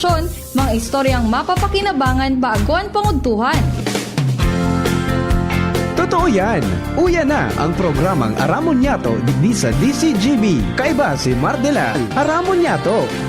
mga istoryang mapapakinabangan bago ang pangudtuhan. Totoo yan! Uya na ang programang Aramon-Nyato digdi sa DCGB. Kaiba si Mardela, Aramon-Nyato.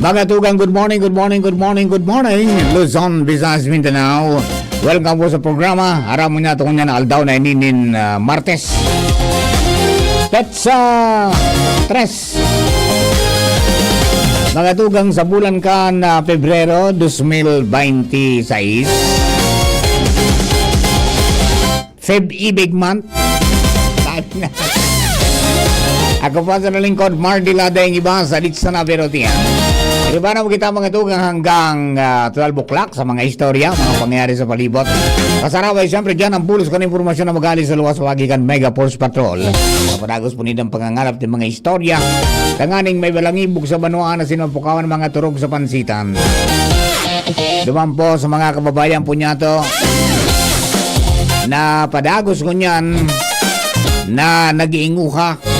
Mga tugang, good morning, good morning, good morning, good morning. Luzon, Visayas, Mindanao. Welcome po sa programa. Aramon niya ito kung yan aldaw na ininin Martes. Petsa 3. Mga tugang, sa bulan ka na Pebrero 2026. Feb-ibig month. Sabi na. Ako pa sa nalingkod, Mardela dahil iba sa Litsa na Verotian. Iba na kita mga tugang hanggang 12 o'clock sa mga istorya, mga pangyayari sa palibot. Kasaraway, siyempre dyan ang pulos ng informasyon na magaling sa luwas wagikan Mega Force Patrol. Kapadagos po nidang pangangalap ng mga istorya. Tanganing may balangibog sa banuan na sinapukawan mga turog sa pansitan. Duman po sa mga kababayan po niya to na padagos ko niyan na nag-iinguha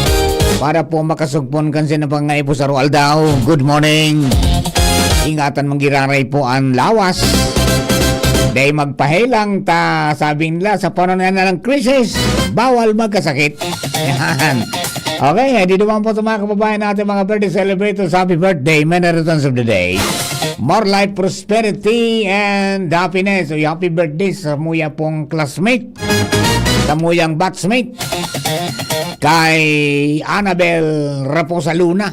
para po makasugpon kansin na pangaipo sa Roaldao. Good morning. Ingatan manggiraray po ang lawas. Dahil magpahilang ta, sabi nila sa panahon na ng krisis, bawal magkasakit. Yan. Okay, di naman po sa mga kababayan natin, mga birthday celebrators, happy birthday, many returns of the day. More life, prosperity, and happiness. So, happy birthday sa muya pong classmate, sa muyang batchmate, kay Annabel Raposa Luna.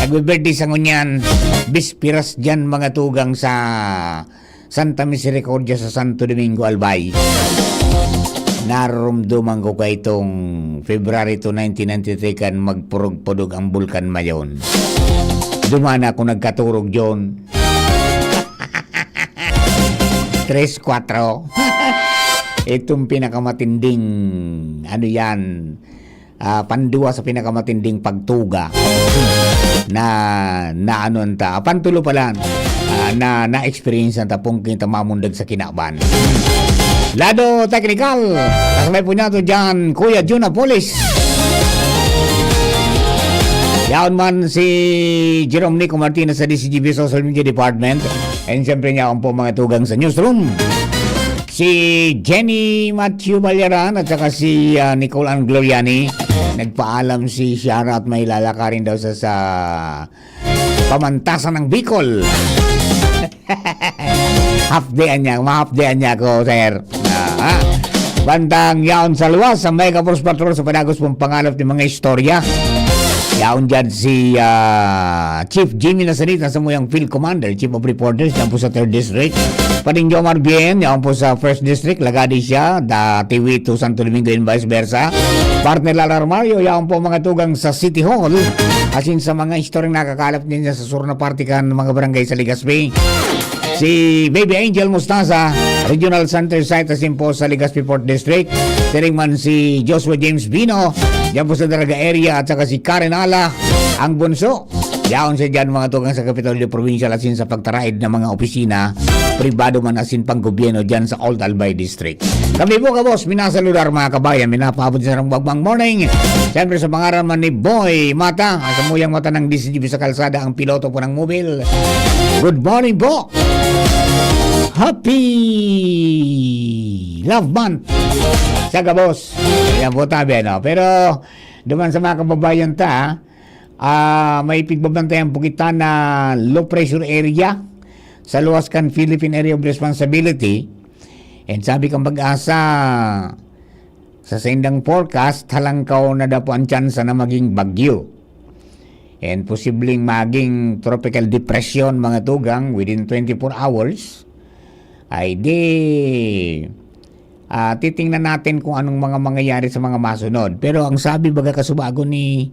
Nagbe-birthday sa ngunyan, bispiras dyan mga tugang sa Santa Misericordia sa Santo Domingo, Albay. Narumduman ko kay itong February 2, 1993 kan magpurog-pudog ang Bulkan Mayon. Dumana ako nagkaturog dyan. 3-4. Itong pinakamatinding ano yan, panduwa sa pinakamatinding pagtuga na ano anta, pantulo pala na experience anta pong kita mamundag sa kinaban. Lado technical, kasabay po niya to dyan Kuya Juna Polis. Yaon man si Jerome Nico Martinez sa DCGB Social Media Department, and siyempre niya po mga tugang sa newsroom, si Jenny Matthew Balyaran at saka si Nicole Ann Gloriani. Nagpaalam si Shara at may lalakarin daw sa pamantasan ng Bicol. Ma-half-dayan niya ako, sir. Bandang yaon sa luwas sa Mega Force Patrol sa padagos pong pangalap ng mga istorya. Yaon dyan si Chief Jimmy Nasanita sa muyang Field Commander, Chief of Reporters, yan po sa 3rd District. Pading Jomar Bien, yan po sa 1st District, Lagadi siya, Tiwi to Santo Domingo and vice versa. Partner Lalar Mario, yan po mga tugang sa City Hall, asin sa mga istoryang nakakalap din sa Surna Partikan ng mga barangay sa Legazpi. Si Baby Angel Mustaza, Regional Center Site asin po sa Legazpi Port District. Tiring man si Joshua James Bino, yan po sa Daraga area, at saka si Karen Ala, ang bunso. Yaon siya dyan mga tugang sa Kapitolyo Provincial asin sa pagtaraid ng mga opisina, pribado man asin pang gobyerno dyan sa Old Albay District. Kami po kabos, minasaludar mga kabayan, minapabot sa ng bagbang morning. Siyempre sa pangaran man ni Boy Mata, sa muyang mata ng DCGB sa kalsada, ang piloto po ng mobile. Good morning po! Happy Love Month sa kabos. Yan po tabi, no? Pero duman sa mga kababayan ta, may pigbabantayan po kita na low pressure area sa Luwascan Philippine Area of Responsibility. And sabi kang pag-asa sa sendang forecast, halangkaw na daw po ang tsansa na maging bagyo. And posibleng maging tropical depression mga tugang within 24 hours. Ay di titingnan natin kung anong mga mangyayari sa mga masunod. Pero ang sabi baga kasubago ni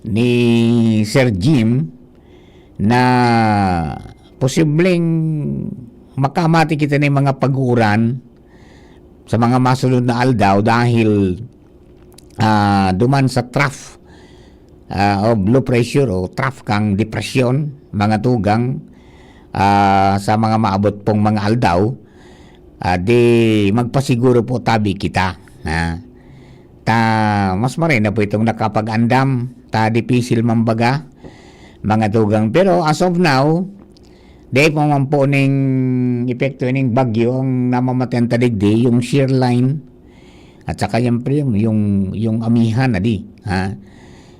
ni Sir Jim na posibleng makamati kita ng mga pag-uuran sa mga masunod na aldaw dahil duman sa trough of low pressure o trough kang depresyon, mga tugang sa mga maabot pong mga aldaw, di magpasiguro po tabi kita. Mas marin na po itong nakapag-andam, dipisil mambaga, mga tugang. Pero as of now, dahil po man po ning epekto ning bagyo ang namamatyan tadigdi, yung shear line at saka yung amihan na di.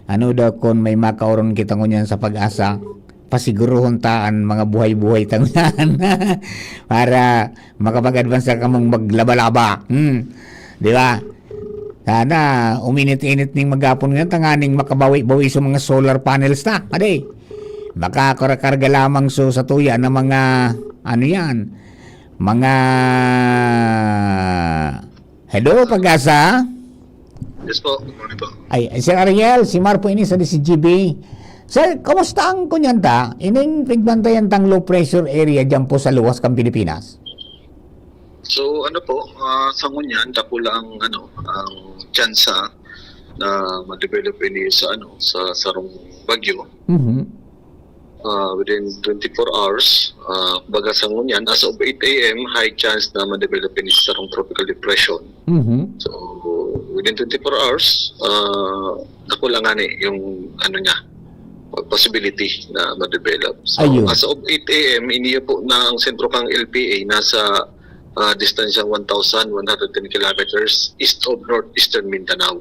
Ano daw kung may makauron kita ngunyan sa pag-asa, pasiguruhon taan mga buhay-buhay tangunan para makapag-advance ka mong maglaba-laba. Di ba? Sana uminit-init ning magapon nga tanganing makabawi-bawi sa mga solar panels na. Ade. Makakarga lamang sa tuya ng mga mga hello pag-asa. Yes po, good morning po. Ay, Sir Ariel, si Marpo ini sa DCGB. Sir, kamusta ang kunyanta? Ining pigbantayan tang low pressure area dyan po sa luwas kang Pilipinas? So ano po, sa ngunyan, dapula ang ang tsansa na ma-develop ini sa sarong bagyo. Within 24 hours, baga sa ngunyan, as of 8 a.m., high chance na ma-develop ini sa sarong tropical depression. So within 24 hours, dapula nga ni yung possibility na ma-develop. So Ayun. as of 8 a.m., iniya po na ang sentro kang LPA nasa distansyang 1,110 kilometers east of northeastern Mindanao.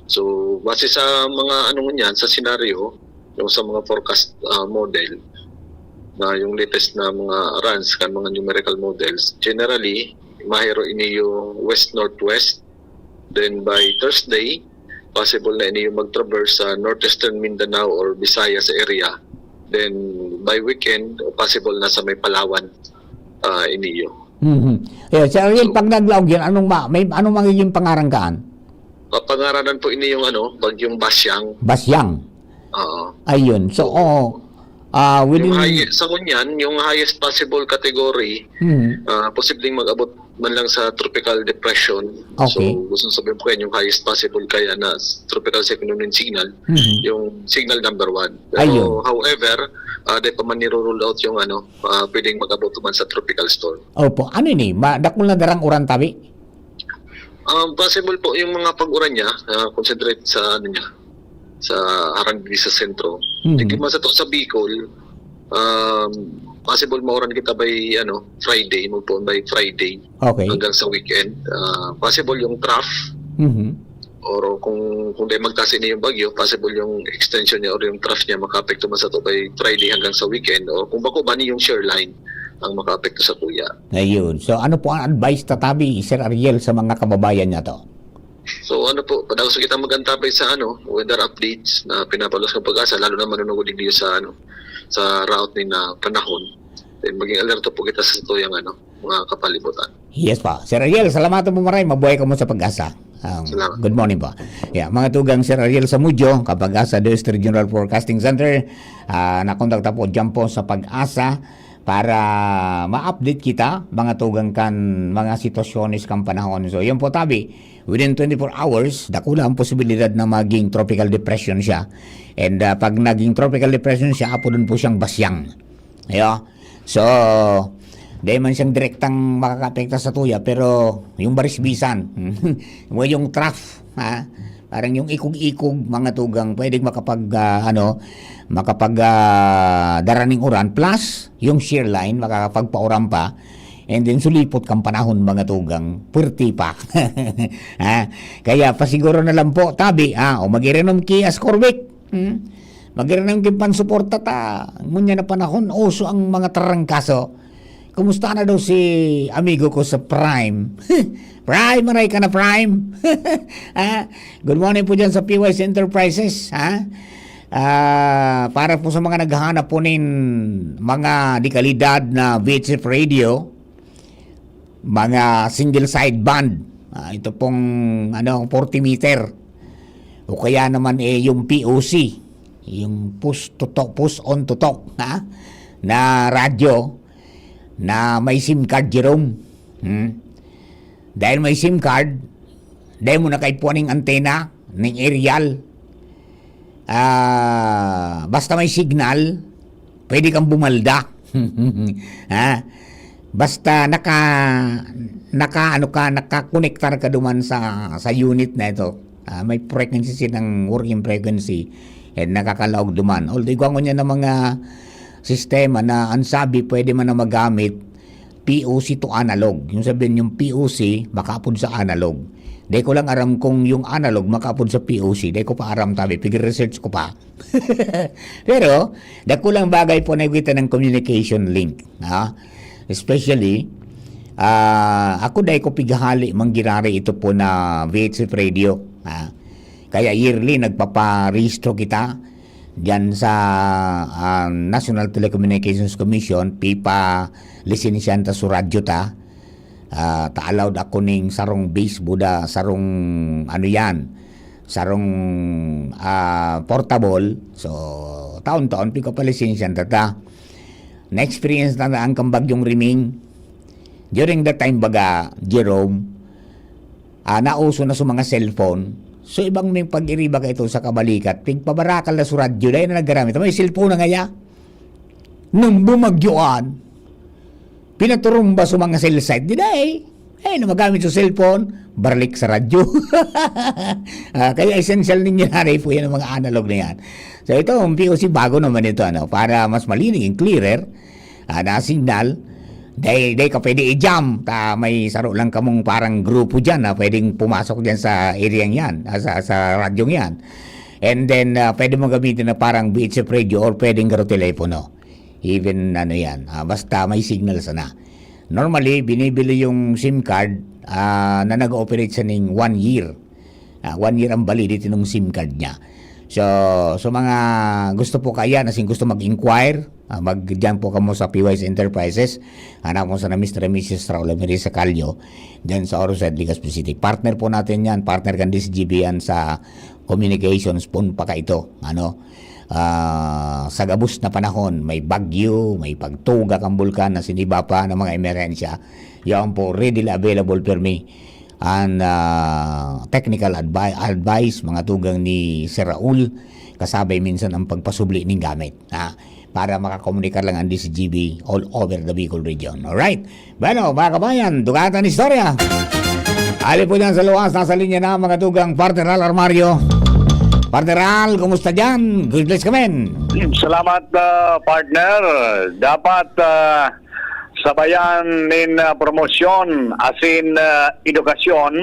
So base sa mga niyan, sa senaryo, yung sa mga forecast model, na yung latest na mga runs, kan mga numerical models, generally, mahiro ini yung west-northwest. Then by Thursday, possible na ini yung mag-traverse sa northeastern Mindanao or Visayas area. Then by weekend, possible na sa may Palawan ini yung. Yeah, Sir Ariel, pag naglaog yan, anong magiging pangarangkaan? Pangaranan po ini yung bagyong Basyang. Basyang. Oo. Ayun. So, within... Sa kunyan, yung highest possible category, posibleng mag-abot man lang sa tropical depression. Okay. So, gusto sabihin po yan, yung highest possible kaya na tropical cyclone signal, yung signal number 1. Pero, Ayun. however, di pa man niro-rule out yung pwedeng mag-abot man sa tropical storm. Opo. Ano ni? Dakul na darang uran tabi? Possible po yung mga pag-uran niya, concentrate sa sa Arangay sa sentro. Hindi man sa to sa Bicol, possible mauran kita by Friday, magpuon by Friday Okay. hanggang sa weekend. Possible yung trough, or kung di magtasin niya yung bagyo, possible yung extension niya or yung trough niya makaapekto man sa to by Friday hanggang sa weekend, o kung bako ba yung shear line ang makaapekto sa tuya. Ayun. So, ano po ang advice tatabi, Sir Ariel, sa mga kababayan niya to? So padaw sa kita magantabay sa weather updates na pinapalos ng pag-asa, lalo na manunugod din sa sa route ni na panahon. Then maging alerto po kita sa tuyang mga kapalibutan. Yes pa. Sir Ariel, salamat mo maray. Mabuhay ka mo sa pag-asa. Salamat. Good morning po. Yeah, mga tugang Sir Ariel Samudyo, kapag-asa Deus Regional Forecasting Center, nakontakta po dyan po sa pag-asa para ma-update kita mga tugang kan mga sitwasyones kan panahon. So yun po tabi, within 24 hours dakula ang posibilidad na maging tropical depression siya, and pag naging tropical depression siya, apo dun po siyang basyang. So di man siyang direktang makakapekta sa tuya, pero yung barisbisan yung trough, parang yung ikog-ikog mga tugang pwedeng daraning uran, plus yung shear line makakapagpauran pa, and then sulipot kang panahon mga tugang pwerte pa. Kaya pasiguro na lang po tabi o magirenom ki ascorbik, magirenom ki pansuporta ta ngunya na panahon uso ang mga tarangkaso. Kumusta na daw si amigo ko sa Prime? Prime, maray ka na Prime. Good morning po dyan sa PYS Enterprises. Para po sa mga naghahanap po nin mga dikalidad na VHF radio, mga single side band, ito pong 40 meter, o kaya naman yung POC, yung push on to talk na radyo. na may SIM card, Jerome. Dahil may SIM card, dahil mo na kay puwaning antena ng aerial. Basta may signal, pwede kang bumalda. Basta nakakonektar ka duman sa unit na ito. May frequency ng working frequency and nakakalaog duman. Although iguang niya ng mga sistema na ang sabi pwede man na magamit POC to analog. Yung sabihin yung POC makaapod sa analog. Di ko lang aram kung yung analog makaapod sa POC. Di ko pa aram tabi. Pig-research ko pa. Pero, dako lang bagay po na iwitan ng communication link. Especially, ako dahil ko pighali manggirari ito po na VHF radio. Kaya yearly nagpapa-rehistro kita diyan sa National Telecommunications Commission, pipa lisensyanta sa radyo ta. Ta-allowed ako ning sarong base buda, sarong ano yan, sarong portable. So, taon-taon pika pa lisensyanta ta. Na-experience na ang kambagyong riming. During that time baga, Jerome, nauso na sa mga cellphone. So, ibang may pag-iriba ka ito sa kabalikat. Pigpabarakal na sa radyo dahil na nagaramit. May cellphone na ngaya. Nung bumagyoan, pinaturumba sa mga cell site. Di dahil. Na magamit sa cellphone, barlik sa radyo. Kaya essential ninyo na po yan ang mga analog na yan. So, ito, ang POC bago naman ito, para mas malinig and clearer na signal. Dahil ka pwede i-jam. May saro lang kamong parang grupo dyan na pwedeng pumasok dyan sa area yan, sa radyong yan. And then, pwede mo gamitin na parang VHF radio or pwedeng garo telepono. Even yan, basta may signal sana. Normally, binibili yung SIM card na nag-ooperate sa ning 1 year. 1 year ang validity ng SIM card niya. So mga gusto po kaya na gusto mag-inquire, mag-dyan po kamo sa PYS Enterprises. Hanap mo sa na Mr. and Mrs. Raul Amerisa Calio dyan sa Orosad, Legazpi City. Partner po natin yan. Partner kan DCGB yan sa communications po pa ka ito. Sa gabus na panahon, may bagyo, may pagtuga kang bulkan na siniba pa ng mga emerensya. Yan po readily available for me. And technical advice, mga tugang ni Sir Raul, kasabay minsan ang pagpasubli ng gamit. Para makakomunikar lang ang DCGB all over the Bicol region. Alright? Bueno, mga kabayan, dugatan istorya. Ali po dyan sa luwas, nasa linya na mga tugang partner Armario. Partner, kumusta dyan? Good bless kami. Salamat, partner. Dapat sabayan nin promosyon asin edukasyon,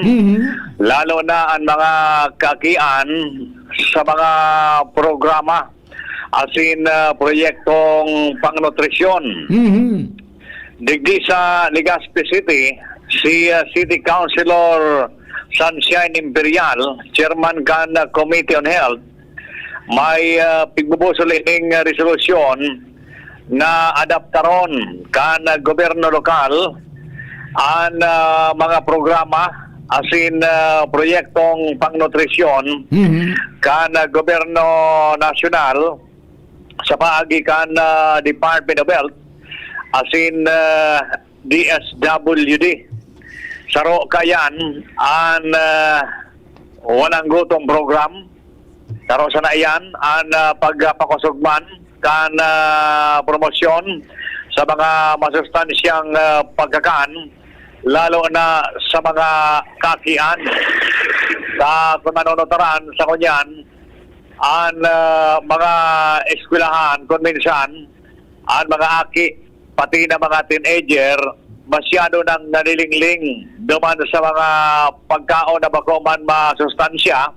lalo na ang mga kakian sa mga programa asin proyektong pangnutrisyon. Digdi sa Legazpi City, si City Councilor Sunshine Imperial, Chairman kan Committee on Health, may pigbubusulining resolusyon na adaptaron kan gobyerno lokal ang mga programa asin proyektong pangnutrisyon kan gobyerno nasyonal sa paagi kan Department of Health asin DSWD. Saro kayan ang walang gutong program. Saro sana yan ang pagpakusugman kan promosyon sa mga masustansyang pagkakaan, lalo na sa mga kakian. Kung manonotaran sa kunyan, ang mga eskwelahan, kung minsan, ang mga aki, pati na mga teenager, masyado nang nanilingling duman sa mga pagkaon na bako man masustansya.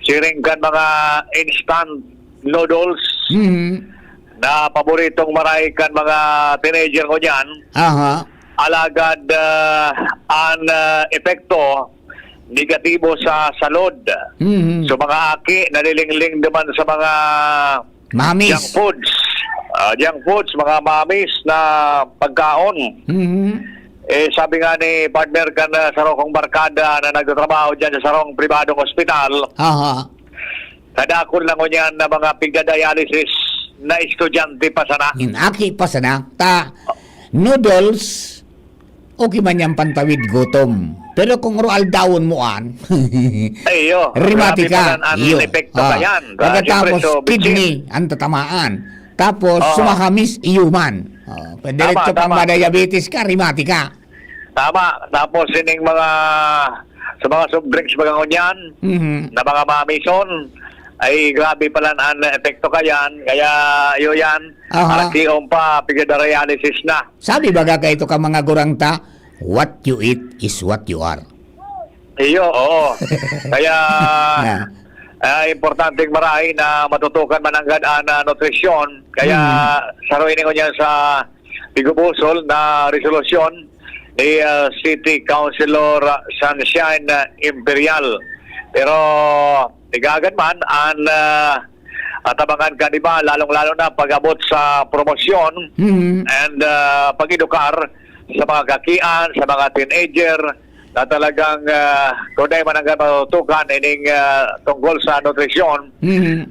Siring kan mga instant noodles na paboritong maray kan mga teenager ko dyan. Alagad ang epekto negatibo sa salud. So mga aki nanilingling duman sa mga Mamis. Junk foods, mga mamis na pagkaon. Sabi nga ni partner kan sarong barkada na nagtatrabaho dyan sa sarong pribadong ospital, kadakon lang ko niyan na mga pigda-dialysis na estudyante pa sana. Inaki pa sana. noodles, okay man yung pantawid gutom. Pero kung roal dawon mo an, Ayo. rheumatica, Ang iyo. epekto pa yan. Pagkatapos, Siyempre, so, kidney, ang tatamaan. Tapos, sumakamis, iyuman. Diretso pang tama. diabetes ka, rheumatica. Tama. Tapos sining mga sa mga soft drinks mga ngunyan, na mga mamison, ay grabe pala ang epekto ka yan. Kaya yun yan, Aha. alang pa, pigadialysis na. Sabi baga ka ito ka mga gurangta, what you eat is what you are. Iyo, oo. Kaya, Yeah. importanteng marahin na matutukan mananggad ang nutrisyon. Kaya, saruin ko niya sa Pigubusol na resolusyon ni City Councilor Sunshine Imperial. Pero, tigagan man, ang atabangan ka, di ba, lalong-lalo na pag-abot sa promosyon and pag-edukar sa mga kakian, sa mga teenager, na talagang kung dahil mananggan matutukan ining tungkol sa nutrisyon,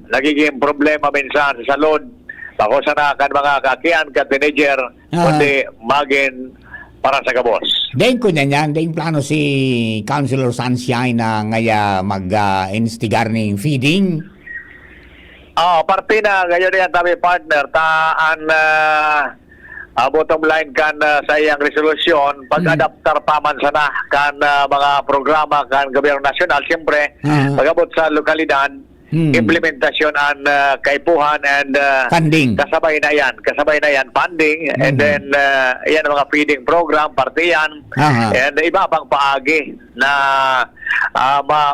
nagiging problema minsan sa salud. Bako sana kan mga kakian, ka teenager, kundi maging para sa gabos. Dahin ko niyan yan, dahin plano si Councilor Sunshine na ngaya mag-instigar ng feeding. Parte na ngayon yan tabi partner, taan bottom line kan sa iyang resolusyon, pag-adaptar paman sana kan mga programa kan gobyerno nasyonal, siyempre, pag-abot sa lokalidad, implementasyon ang kaipuhan and Funding. kasabay na yan, funding, and then yan ang mga feeding program, parte yan, and iba pang paagi na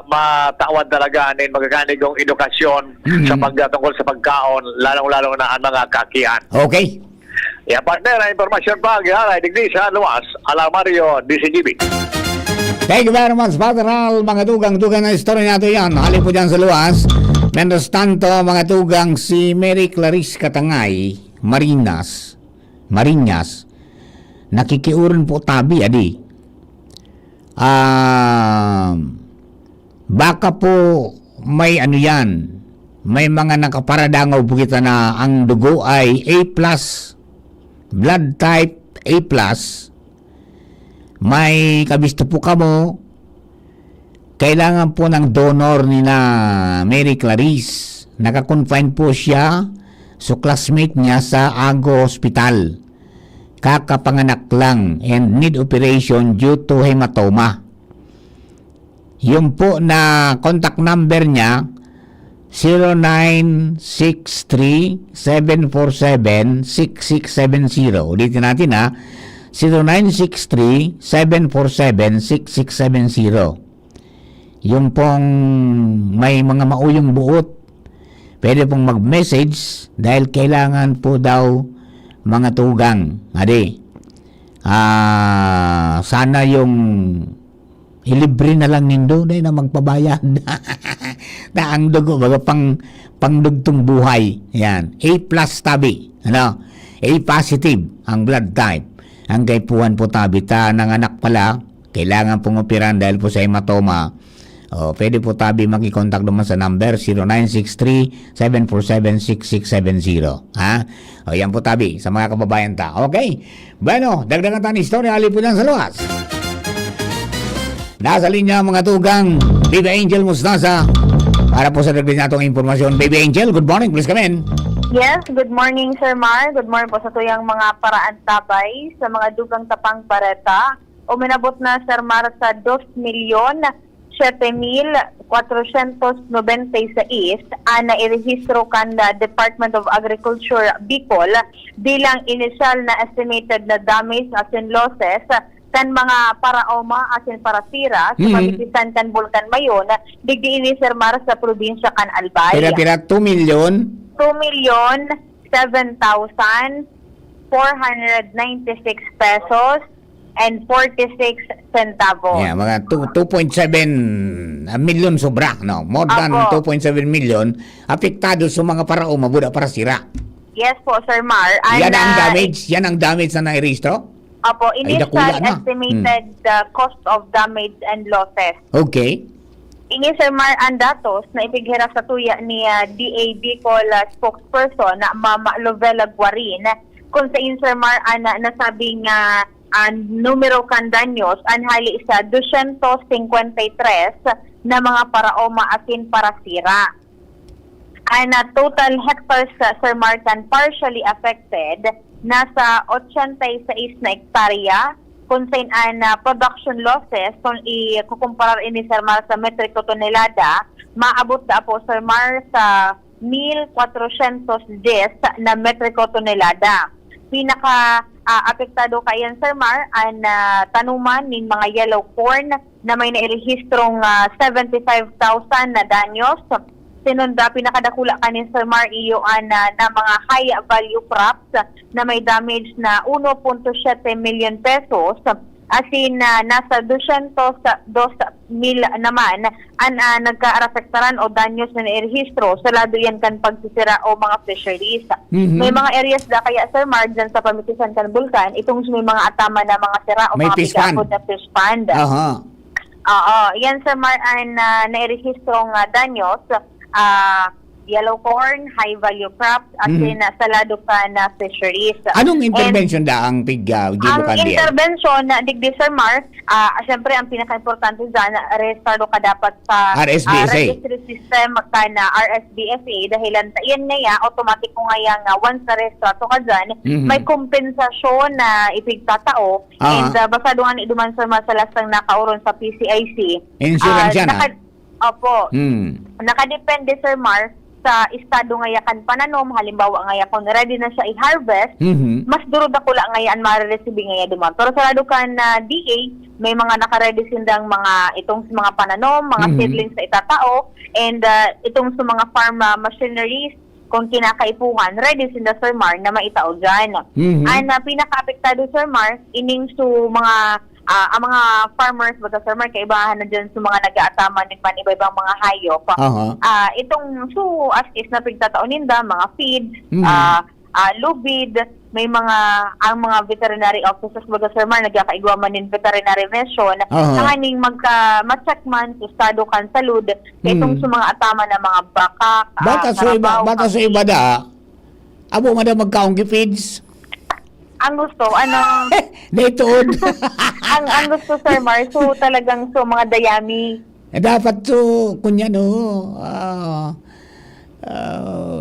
matawad talaga nin magkakanigong edukasyon sa pagtungkol sa pagkaon, lalong-lalo na ang mga kakian. Okay. Partner, na informasyon pa, gihalay, digdi sa luwas, Alamario, DCGB. Thank you very much, Father Al. Mga tugang-tugang na istorya nato yan. Halip po dyan sa luwas. Mientras tanto, mga tugang, si Mary Clarice Katangay, Marinas, nakikiuran po tabi, adi. Baka po may ano yan, may mga nakaparadangaw po kita na ang dugo ay A+, blood type A+, may kabisto po kamo, kailangan po ng donor ni na Mary Clarice. Nakakonfine po siya sa classmate niya sa Ago Hospital. Kakapanganak lang and need operation due to hematoma. Yung po na contact number niya 0963-747-6670. Ulitin natin ha. 0963-747-6670. Yung pong may mga mauyong buot, pwede pong mag-message dahil kailangan po daw mga tugang. Adi, sana yung ilibre na lang nindo na magpabayad. Na ang dugo, baga pangdugtong buhay. Yan. A+ tabi. Ano? A positive ang blood type. Ang gaypuan po tabi ta ng anak pala, kailangan pong operan dahil po sa hematoma. Pwede po tabi makikontak naman sa number 0963-747-6670. Ha? Yan po tabi sa mga kababayan ta. Okay? Bueno, dagdagan tayo ng istorya. Halip po dyan sa luwas. Nasa linya mga tugang, Baby Angel Mustasa. Para po sa dagdag natong impormasyon. Baby Angel, good morning. Please come in. Yes, good morning Sir Mar. Good morning po sa tuyang mga paraan tabay sa mga dugang tapang pareta. Uminabot na Sir Mar sa 2,07,496 na irehistro kan na Department of Agriculture Bicol bilang initial na estimated na damage as in losses kan mga paraoma asin parasira sa pamitisan kan Bulkan Mayon digdi ini Sir Mar sa probinsya kan Albay. Pira-pira 2 million. 2,07,496 pesos and 46 centavos. Yeah, mga 2.7 million sobra, no? More than Apo. 2.7 million apektado sa mga paraoma buda para sira. Yes po, Sir Mar. Yan ang damage na nairehistro? Opo, initial dakula na. estimated cost of damage and losses. Okay. Ini Sir Mar ang datos na ipighira sa tuya ni DA Bicol spokesperson na Mama Lovella Guarin kung sa Sir Mar nasabing numero kan danyos anhali sa 253 na mga paraoma akin para sira. Total hectares Sir Mar kan partially affected nasa 86 na hektarya kung saan production losses kung ikukumparar ini Sir Mar sa metriko tonelada maabot na po Sir Mar sa 1,410 na metriko tonelada. Pinaka apektado kayan Sir Mar ang tanuman ng mga yellow corn na may nairehistrong 75,000 na danyos. Sinunda pinakadakula kanin Sir Mar iyo na mga high value crops na may damage na 1.7 million pesos. Asin nasa 202,000 naman ang nagka-arapektaran o danyos na nairehistro sa lado yan kan pagsisira o mga fisheries. May mga areas da kaya Sir Mar dyan sa pamitisan kan bulkan itong may mga atama na mga sira o May mga bigakod na fish pond. Yan Sir Mar ang nairehistrong danyos yellow corn, high value crops, asin sa lado pa na fisheries. Anong intervention da ang pigga? Ang intervention na digdi Sir Mar, siyempre ang pinaka-importante dyan, restado ka dapat sa RSBSA. registry system ka na RSBSA dahilan yan ngaya, automatic ko ngaya nga once na restrato ka dyan, may kompensasyon na ipigtatao and basado nga ni Duman Sir Mar sa lastang nakauron sa PCIC. Insurance yan Opo. Nakadepende Sir Mar sa estado ngayakan pananom, halimbawa ngayon ready na siya i-harvest, mas durod ako lang ngayon ma-receive ngayon duman. Pero sa lado kan na DA, may mga naka-ready sindang mga itong mga pananom, mga seedlings na itatao, and itong sa mga farm machineries, kung kinakaipuhan, ready sinda Sir Mar na maitao dyan. Ang pinaka-apektado Sir Mar, ining su mga ang mga farmers baga Sir Mar kaibahan na dyan sa mga nag-aataman ng iba-ibang mga hayop. Itong as is na pigtatao ninda, mga feed, lubid, may ang mga veterinary officers baga Sir Mar nagkakaigwaman ng veterinary mission na kaning ma-check man sa estado kan salud itong sa mga atama na mga baka, bata sa iba da abo man da magkaong feeds ang gusto, Dayton. ang gusto Sir Mar, so talagang mga dayami. Dapat kunya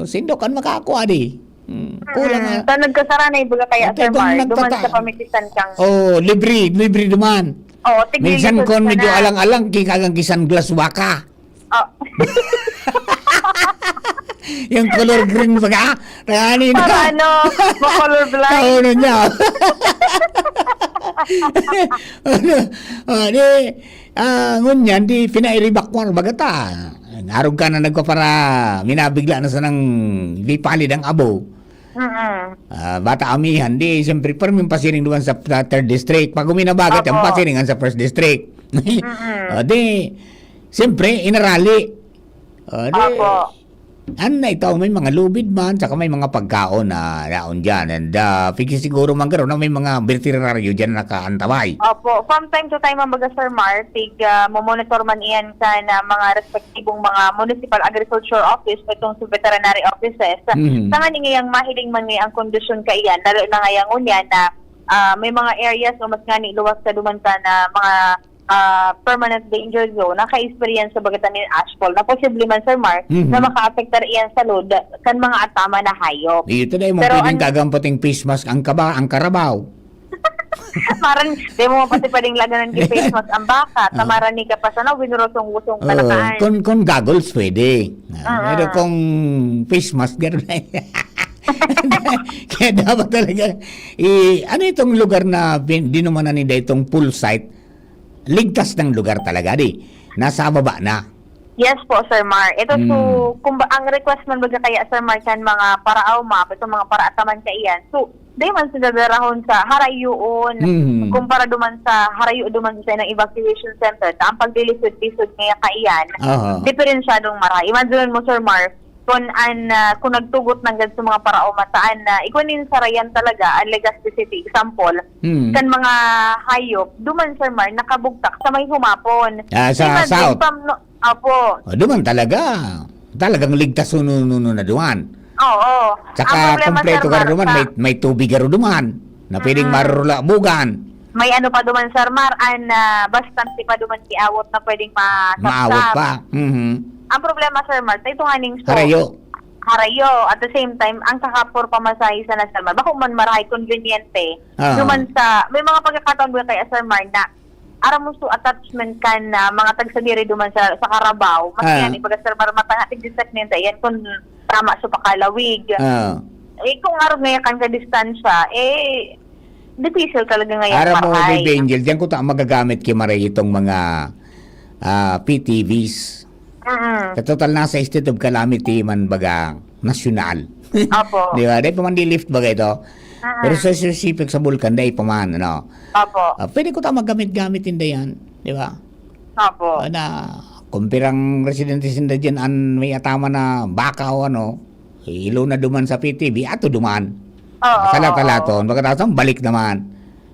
sindokan makakuha di. Kulang nagkasara na ibaga kaya Sir Mar, duman sa pamitisan kang. Libre duman. Minsan kon medyo alang-alang kikagang kisan glass waka. Yung color green baga. Rani na. Para ma-color blind. Kauno niya. Ngunyan, di pinairibakwar baga ta. Arog ka na nagpapara, minabigla na sa nang vipalid ang abo. Bata amihan, di siyempre parang pasiring doon sa 3rd district. Pag uminabagat, ang pasiringan sa 1st district. Di, siyempre, inarali. Ito, may mga lubid man, saka may mga pagkaon na naon dyan. And siguro man garo na may mga veterinaryo dyan nakaantabay. Opo, from time to time, mga Sir Mar, monitor man iyan sa mga respektibong mga municipal agriculture office o itong veterinary offices. Sa nga ngayang mahiling man ngayang kondisyon ka iyan, lalo na ngayang unyan na may mga areas o mas nga ni luwas ka dumanta na mga permanent danger zone, naka-experience sa bagatan ng asphalt na posible man Sir Mar na maka-apektar iyan sa load kan mga atama na hayop. Ito na yung pwedeng kagampating face mask ang karabaw. Maran, di mo pati pwedeng laganan kay face mask ang baka, tamaran ni ka pa sana, winurosong-usong talakaan. Kung goggles pwede. Pero kung face mask, gano'n na kaya dapat talaga, ano itong lugar na dinumanan nila itong pool site, ligtas ng lugar talaga di. Nasa baba na. Yes po Sir Mar. Ito ang request man baga kaya Sir Mar kan mga paraaw map, ito mga paraataman ka iyan. So, di man sila darahon sa harayuon, kumpara duman sa harayu duman sa ng evacuation center, ang pagdilisod-lisod ngaya ka iyan, diferensyadong mara. Imagine mo Sir Mar, kung nagtugot ng sa mga parao mataan na ikunin sa rayan talaga ang Legazpi City example kan mga hayop duman Sir Mar nakabugtak sa may humapon sa south duman talagang ligtas nuno na duman Oo. Saka Ang problema, kompleto Sir ka Mar, naman, may tubig ka rin duman na pwedeng marulabugan. may ano pa duman, Sir Mar, bastante pa duman kiawot na pwedeng Maawot pa. Mhm. Ang problema, Sir Mar, ito nga ning Harayo. At the same time, ang kakapor pamasahe sa Sir Mar, bako man marahay conveniente. Duman sa, may mga pagkakataon ba kay Sir Mar na aram mo attachment kan na mga tagsadiri duman sa Carabao. Mas yan, ibaga Sir Mar, matangating disagnin yan kung tama sa pakalawig. Kung araw ngayon kan ka distansya, difficile talaga ngayon Aram mo, marahay. Baby Angel, diyan ko magagamit kay Maray itong mga PTVs. Sa total nasa state of calamity man baga nasyonal. Opo. Di ba? Dahil pa man di-lift baga ito. Pero sa sisipik sa bulkan, dahil pa man, ano. Opo. Pwede ko ta magamit-gamit din yan. Di ba? Opo. Na, kumpirang residente sinda dyan, may atama na baka o ano, ilo na duman sa PTV, ato duman. Oo. Salat-salaton, pagkatapos balik naman.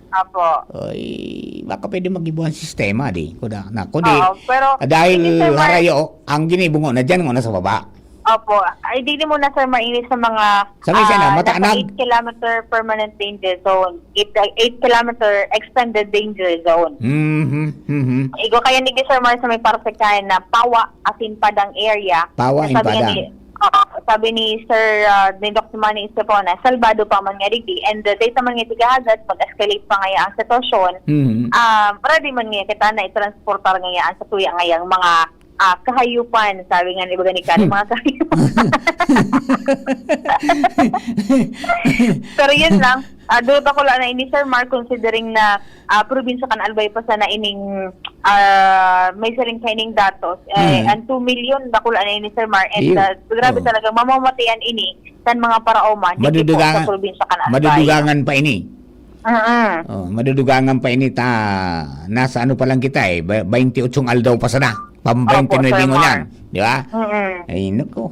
Opo. Ay, baka pwede mag-ibuhan sistema di. Kuda, na kundi. Pero Dahil Sir Mar, harayo, ang ginibungo na dyan, na sa baba. Opo. Ay, di mo na, Sir, mainis sa mga Sa may sana, nasa mataanag. 8 kilometer permanent danger zone. 8 kilometer extended danger zone. Igo kaya ni Sir Mar sa may parsekan na Pawa, asin Padang area. Pawa, in Sabi Padang. ni- sabi ni Sir ni Dr. Manny Estepona, salbado pa man nga digdi. And data man nga tigahagat, mag-escalate pa nga ang sitwasyon. Ready man nga kita na i-transportar nga sa tuya nga mga kahayupan, sabi nga ni Baganikan, mga kahayupan. Pero yun lang, doon pa ko lang na ini, Sir Mark, considering na probinsya kan Albay pa sana ining may saring kaining datos. And 2 million da ko lang na ini, Sir Mark. And grabe talaga, mamamatayan ini san mga paraoman. Hindi po sa probinsya kan Albay. Madudugangan pa ini. Madudugangan pa ini nasa ano pa lang kita 28 aldaw pa sana. Pam 29 mo yan. Di ba? Ay, nako.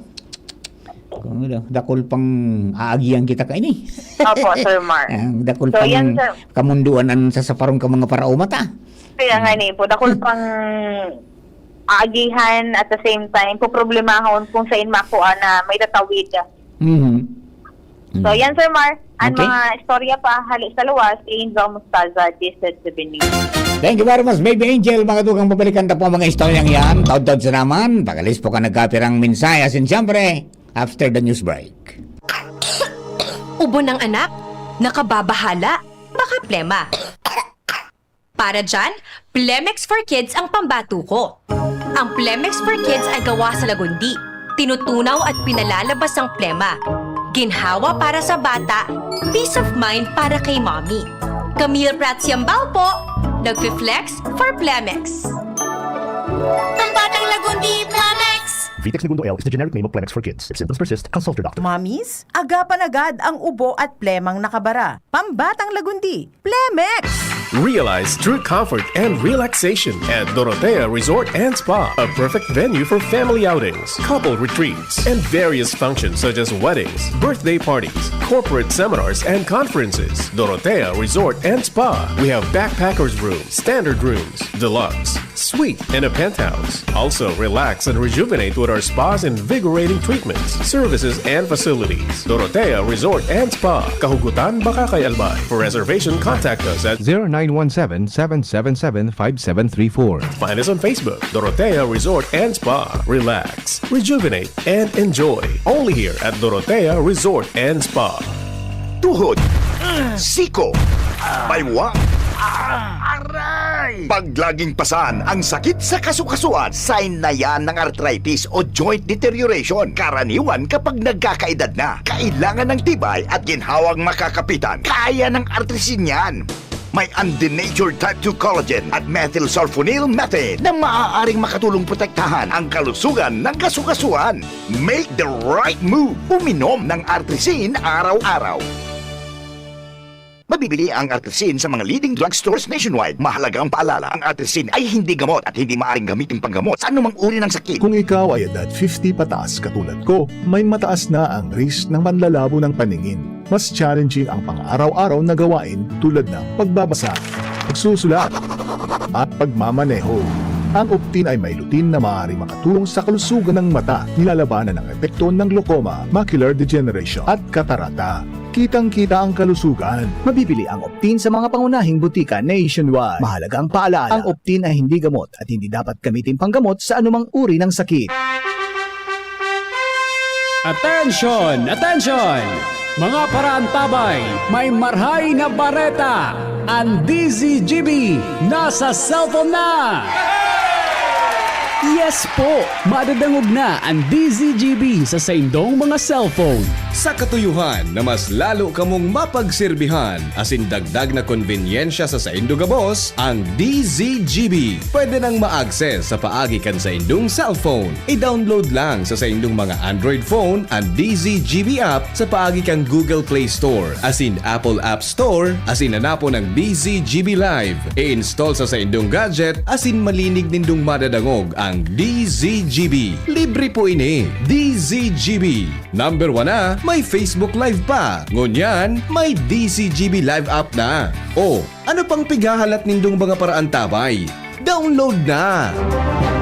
Dakol pang aagian kita ka ini. Opo, Sir Mark. Dakol So, pang yan, sir. kamunduan ang sasaparong ka mga paraumata. Kaya nga ni po, dakol pang aagihan at the same time, po problemahon kung saan makuha na may tatawid. So, yan, Sir Mar. Ang Okay. mga istorya pa, hali sa luwas, Angel Mustaza, Gisette Sabini. Thank you very much, Baby Angel. Mga tukang babalikan ta po mga istoryang yan. Taod-taod sa naman. Pagalis po ka nagkapirang minsay. Asin siyempre, after the news break. Ubo ng anak? Nakababahala? Baka plema. Para dyan, Plemex for Kids ang pambato ko. Ang Plemex for Kids ay gawa sa lagundi. Tinutunaw at pinalalabas ang plema. Ginhawa para sa bata, peace of mind para kay mommy. Camille Prats Yambao po, nagfi-flex for Plemex. Pambatang lagundi, Plemex! Vitex Segundo L is the generic name of Plemex for kids. If symptoms persist, consult your doctor. Mommies, agapan agad ang ubo at plemang nakabara. Pambatang lagundi, Plemex! Realize true comfort and relaxation at Dorotea Resort and Spa, a perfect venue for family outings, couple retreats, and various functions such as weddings, birthday parties, corporate seminars, and conferences. Dorotea Resort and Spa. We have backpackers rooms, standard rooms, deluxe, suite, and a penthouse. Also, relax and rejuvenate with our spa's invigorating treatments, services, and facilities. Dorotea Resort and Spa, Kahugutan, Bakakay, Albay. For reservation, contact us at 0917-777-5734. Find us on Facebook, Dorotea Resort and Spa. Relax, rejuvenate, and enjoy. Only here at Dorotea Resort and Spa. Tuhod, siko, baywa, aray! Pag laging pasan ang sakit sa kasukasuan, sign na yan ng arthritis o joint deterioration. Karaniwan kapag nagkakaedad na, kailangan ng tibay at ginhawang makakapitan. Kaya ng artrisin yan. May undenatured type 2 collagen at methylsulfonyl methane na maaaring makatulong protektahan ang kalusugan ng kasukasuan. Make the right move. Uminom ng artrisin araw-araw. Mabibili ang artrisin sa mga leading drugstores nationwide. Mahalaga ang paalala, ang artrisin ay hindi gamot at hindi maaaring gamitin panggamot sa anumang uri ng sakit. Kung ikaw ay edad 50 pataas katulad ko, may mataas na ang risk ng manlalabo ng paningin. Mas challenging ang pang-araw-araw na gawain tulad ng pagbabasa, pagsusulat, at pagmamaneho. Ang Optin ay may lutin na maaari makatulong sa kalusugan ng mata, nilalabanan ng epekto ng glaucoma, macular degeneration at katarata. Kitang-kita ang kalusugan. Mabibili ang Optin sa mga pangunahing butika nationwide. Mahalagang paalala, ang Optin ay hindi gamot at hindi dapat gamitin panggamot sa anumang uri ng sakit. Attention! Attention! Mga parantabay, may marhay na bareta! Ang DZGB nasa cellphone na! Yes po! Madadangog na ang DZGB sa saindong mga cellphone. Sa katuyuhan na mas lalo kamong mapagserbihan, asin dagdag na konvenyensya sa saindong gabos, ang DZGB. Pwede nang ma-access sa paagi kan sa indong cellphone. I-download lang sa saindong mga Android phone ang DZGB app sa paagi kan Google Play Store, asin Apple App Store, asin hanapo ng DZGB Live. I-install sa saindong gadget, asin malinig nindong madadangog ang DZGB. Libre po ini. DZGB. Number 1 na, may Facebook Live pa. Ngunyan, may DZGB Live app na. O, ano pang pigahalat nindong mga paraan tabay? Download na!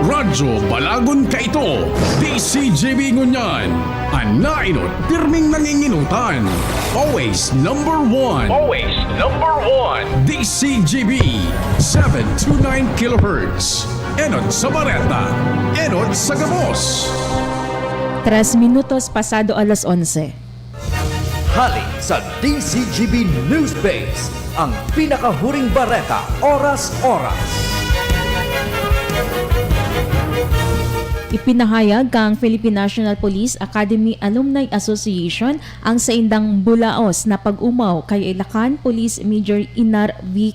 Radyo Balagon ka ito, DCGB Ngunyan. Anainot, pirming nanginginutan. Always number one. Always number one. DCGB, 729 kHz. Enot sa Bareta, enot sa Gabos. 3 minutos pasado alas 11. Hali sa DCGB News Base, ang pinakahuring bareta, oras-oras. Ipinahayag kang Philippine National Police Academy Alumni Association ang saindang bulaos na pag-umaw kay Ilacan Police Major Inar Vic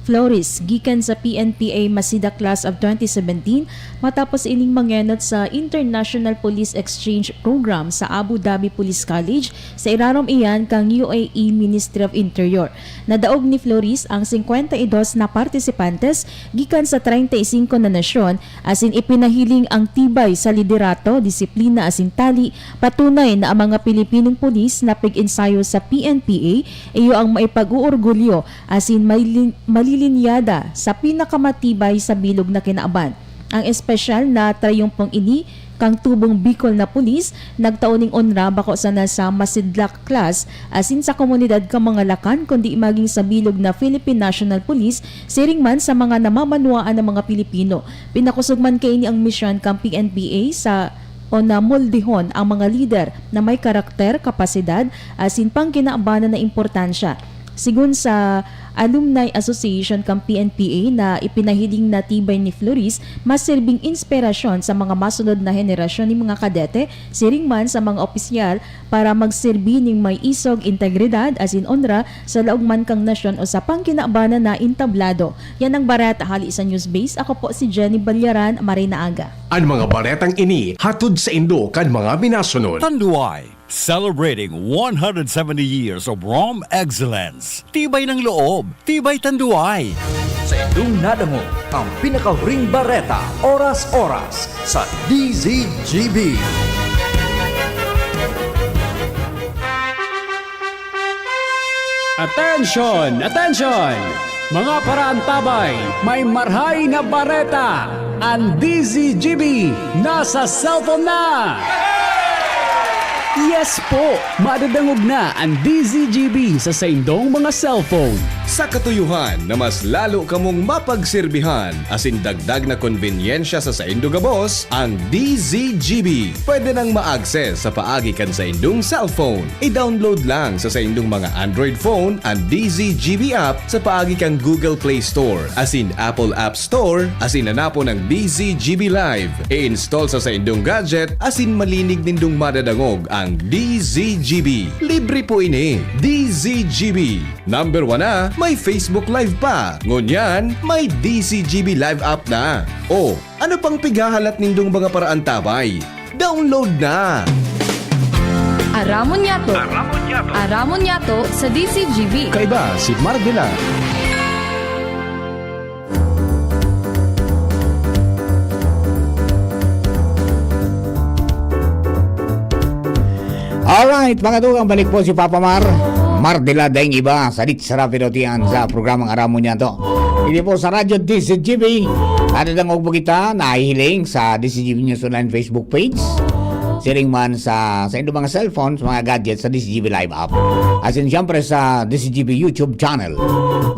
Flores gikan sa PNPA Masida Class of 2017 matapos ining mangenot sa International Police Exchange Program sa Abu Dhabi Police College sa irarom iyan kang UAE Ministry of Interior. Nadaog ni Flores ang 52 na partisipantes gikan sa 35 na nasyon asin ipinahiling ang tibay sa liderato, disiplina asin tali, patunay na ang mga Pilipinong pulis na pig-ensayo sa PNPA iyo ang maipag-uorgulyo asin malilinyada sa pinakamatibay sa bilog na kinaaban. Ang espesyal na trayumpong ini kang tubong Bicol na pulis nagtauning onra bako sa nasa Masidlak class asin sa komunidad ka mga Lakan kundi maging sa bilog na Philippine National Police siring man sa mga namamanuaan ng mga Pilipino. Pinakusugman kay ini ang misyon kang PNPA sa o na moldehon ang mga lider na may karakter, kapasidad asin pang kinaabanan na importansya. Sigun sa Alumni Association kang PNPA na ipinahiling na tibay ni Flores, mas sirbing inspirasyon sa mga masunod na henerasyon ng mga kadete, siring man sa mga opisyal para magsirbi ning may isog integridad asin onra sa laog man kang nasyon o sa pangkinaabanan na intablado. Yan ang barata hali sa News Base. Ako po si Jenny Balyaran, Marina Aga. Ang mga baretang ini hatod sa Indo kan mga minasunod. Tanduay, celebrating 170 years of Rom excellence. Tibay ng loob, tibay Tanduay. Sa indong nadamo, ang pinakahuring bareta, oras-oras sa DZGB. Attention! Attention! Mga parantabay, may marhay na bareta! Ang DZGB nasa cellphone na! Yes po! Madadangog na ang DZGB sa saindong mga cellphone. Sa katuyuhan na mas lalo kamong mapagserbihan, asin dagdag na konvenyensya sa saindong gabos, ang DZGB. Pwede nang ma-access sa paagi kan sa indong cellphone. I-download lang sa saindong mga Android phone ang DZGB app sa paagi kang Google Play Store, asin Apple App Store, asin hanapo ng DZGB Live. I-install sa saindong gadget, asin malinig nindong madadangog ang DZGB. Libre po ini. DZGB. Number 1 na, may Facebook Live pa. Ngunyan, may DZGB Live app na. O, ano pang pigahalat nindong mga paraan tabay? Download na! Aramon Yato. Aramon Yato sa DCGB. Kaiba si Mardela. Alright, mga tugang, balik po si Papa Mar. Mardela daing iba, salit sa rapidotian sa programang Aramon Yato. Hindi po sa Radyo DCGB. Ano lang og kita nahihiling sa DCGB News Online Facebook page. Siring man sa inyong mga cellphones, mga gadgets sa DCGB Live app. As in, syempre sa DCGB YouTube channel.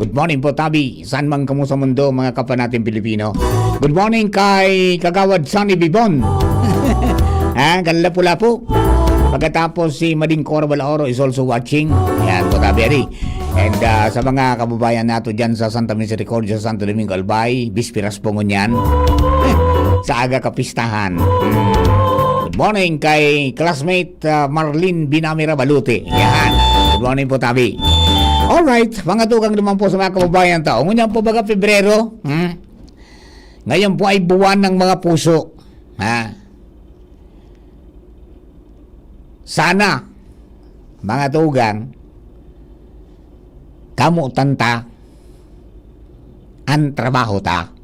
Good morning po, Tabi. Saan man kamo sa mundo, mga kapwa natin Pilipino. Good morning kay Kagawad Sunny Bibon. Kanila pula po. Pagkatapos si Mading Corbal Oro is also watching. Yan po, Tabi. And sa mga kababayan nato dyan sa Santa Misericordia, Santo Domingo Albay, Bispiras po ngunyan. Sa aga kapistahan. Good morning kay classmate Marlene Binamira Balute. Yan. Good morning po, Tabi. Alright, mga tugang naman po sa mga kababayan tao. Ngunyan po baga Pebrero. Ngayon po ay buwan ng mga puso. Sana, mga tugang, kamutan ta, ang trabaho ta.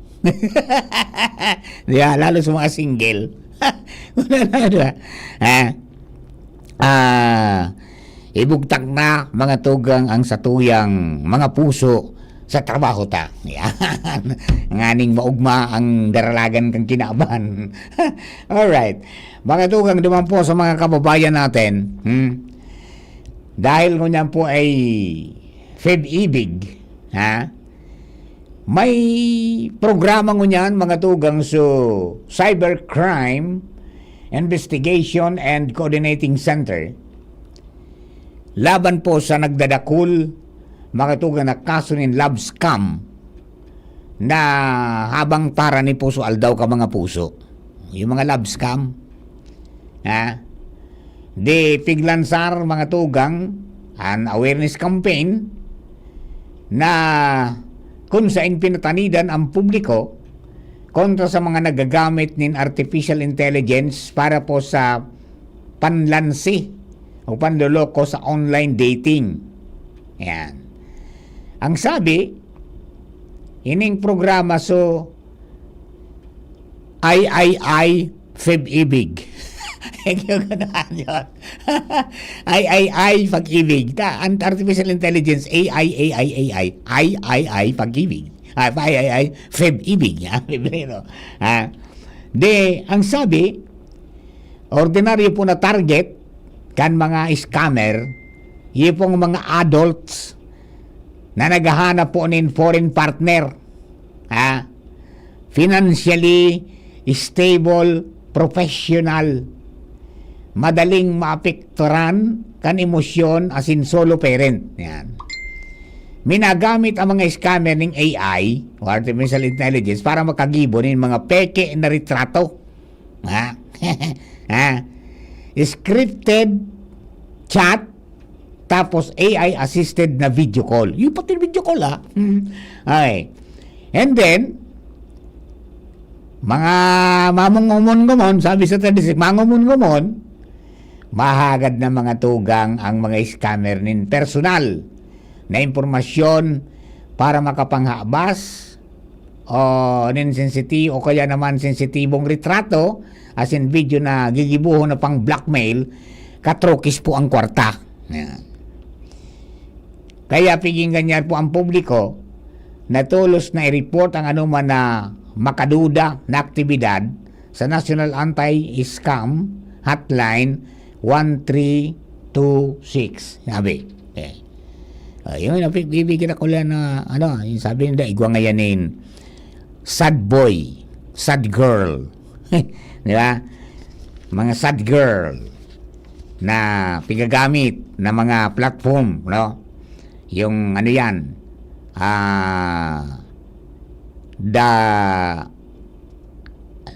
Diba? Lalo sa mga single. Ibugtak na mga tugang ang satuyang mga puso sa trabaho ta. Yan. Nganing maugma ang daralagan kang kinaban. Alright. Mga tugang naman po sa mga kababayan natin. Dahil ngunyan po ay FEB-IBIG. May programa ngunyan mga tugang so Cybercrime Investigation and Coordinating Center laban po sa nagdadakul mga tugang na kaso ng love scam na habang tara ni puso aldaw ka mga puso. Yung mga love scam di piglansar mga tugang an awareness campaign na kung saan pinatanidan ang publiko kontra sa mga nagagamit ng artificial intelligence para po sa panlansi o panloloko sa online dating. Yan. Ang sabi, ining programa so III FEB-IBIG. III pag-ibig. Artificial Intelligence AI pag-ibig. FEB-IBIG. Ang sabi, ordinaryo po na target kan mga scammer, yung pong mga adults na naghahanap po ng foreign partner. Financially stable, professional, madaling maapekturan kan emosyon as in solo parent. Yan. Minagamit ang mga scammer ng AI o artificial intelligence para makagibo ng mga peke na retrato. Scripted chat tapos AI assisted na video call. Yung pati video call Okay. And then mga mamungumon-gumon, sabi sa tradisyon, mangumon-gumon, mahagad na mga tugang ang mga scammer nin personal na impormasyon para makapanghabas o nin sensitive o kaya naman sensitibong retrato as in video na gigibuho na pang blackmail, katrokis po ang kwarta. Yan. Kaya piging ganyan po ang publiko na tulos na i-report ang anuman na makaduda na aktibidad sa National Anti-Scam Hotline 1326. Sabi. Yung bibigyan ako lang na yung sabi nila, igwa ngayanin sad boy, sad girl. Di ba? Mga sad girl na pigagamit na mga platform, no? Yung yan,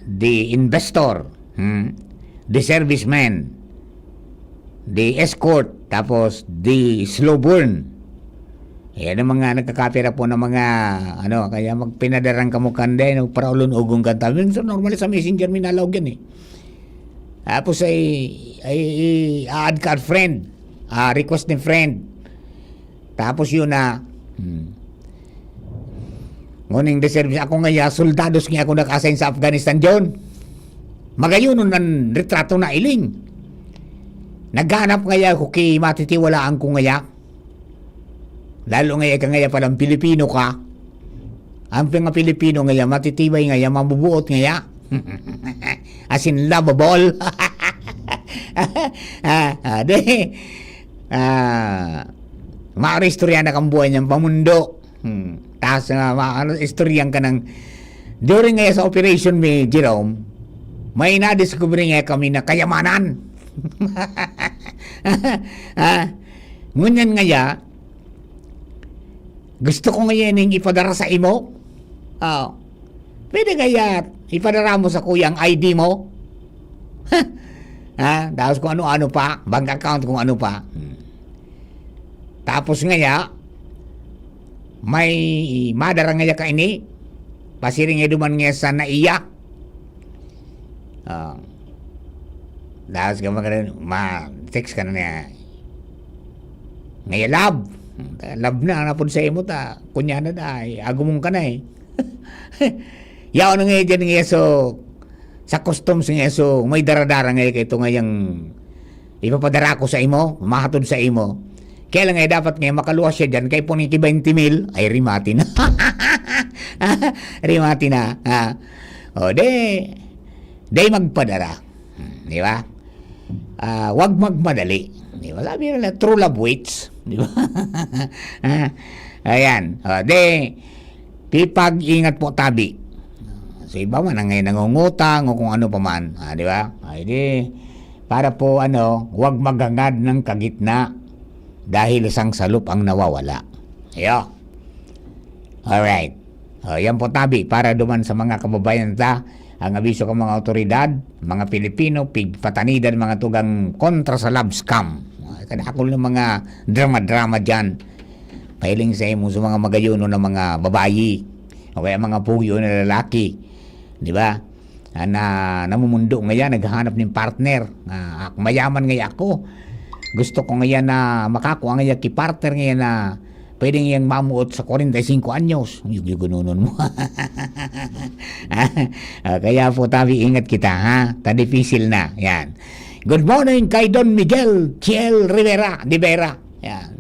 the investor, the serviceman, the escort, tapos the slow burn. Yan ang mga nagkakapira po ng mga kaya magpinadarang kamukan din para ulun-ugong kanta. So normally sa messenger minalawag yan Tapos ay add ka friend, request ni friend. Tapos yun nguning the service ako nga soldados nga ako naka-assign sa Afghanistan John. Magayon ng retrato na iling. Naghanap nga ako kay matitiwalaan ko nga lalo nga ka nga palang Pilipino ka. ang mga Pilipino ngaya, matitibay ngaya, mabubuot ngaya. As in lovable. Maaristorya na kang buhay niyang pamundo. Tapos istoryan ka ng during ngaya sa operation ni Jerome, may na-discover ngaya kami na kayamanan. Ngunyan ngaya, gusto ko ngayon yung ipadara sa imo. Pwede kaya ipadara mo sa kuya ang ID mo? Tapos kung ano-ano pa, bank account kung ano pa. Tapos ngaya, may madara ngaya ka ini, pasiring nga duman nga sa naiya. Tapos ka ma-text ka na niya. Ngaya love na napun sa imo ta, kunya na dahil, agumong ka na eh. Yaw na ngayon dyan ngayon so, sa customs ngayon so, may daradara ngayon kaya ito ngayong ipapadara ko sa imo, mahatod sa imo. Kaya lang ngayon dapat ngayon makaluwas siya dyan, kaya po ni 20 mil, ay rimati na. Rimati na. O, de magpadara. Di ba? Wag magmadali. Di ba? Sabi nila, true love waits. Di ba? Ayan. O, pipag-ingat po tabi. So iba man ang ngayon nangungutang o kung ano pa man, di ba? Ay di, para po huwag maghangad ng kagitna dahil isang salup ang nawawala. Ayo. Alright. Yan po tabi para duman sa mga kababayan ta, ang abiso ng mga otoridad, mga Pilipino, pigpatanidan mga tugang kontra sa love scam. Kadakol ng mga drama-drama dyan. Pahiling sa imo sa mga magayuno ng mga babayi o kaya mga pugyo na lalaki. Di ba? Na namumundo ngayon, naghahanap ng partner. Mayaman ngayon ako. Gusto ko ngayon na makakuha ngayon ki-partner ngayon na pwede ngayon mamuot sa 45 anyos. Yung gununon mo. Kaya po tabi, ingat kita ha. Tadipisil na. Yan. Good morning kay Don Miguel Chiel Rivera. Yan.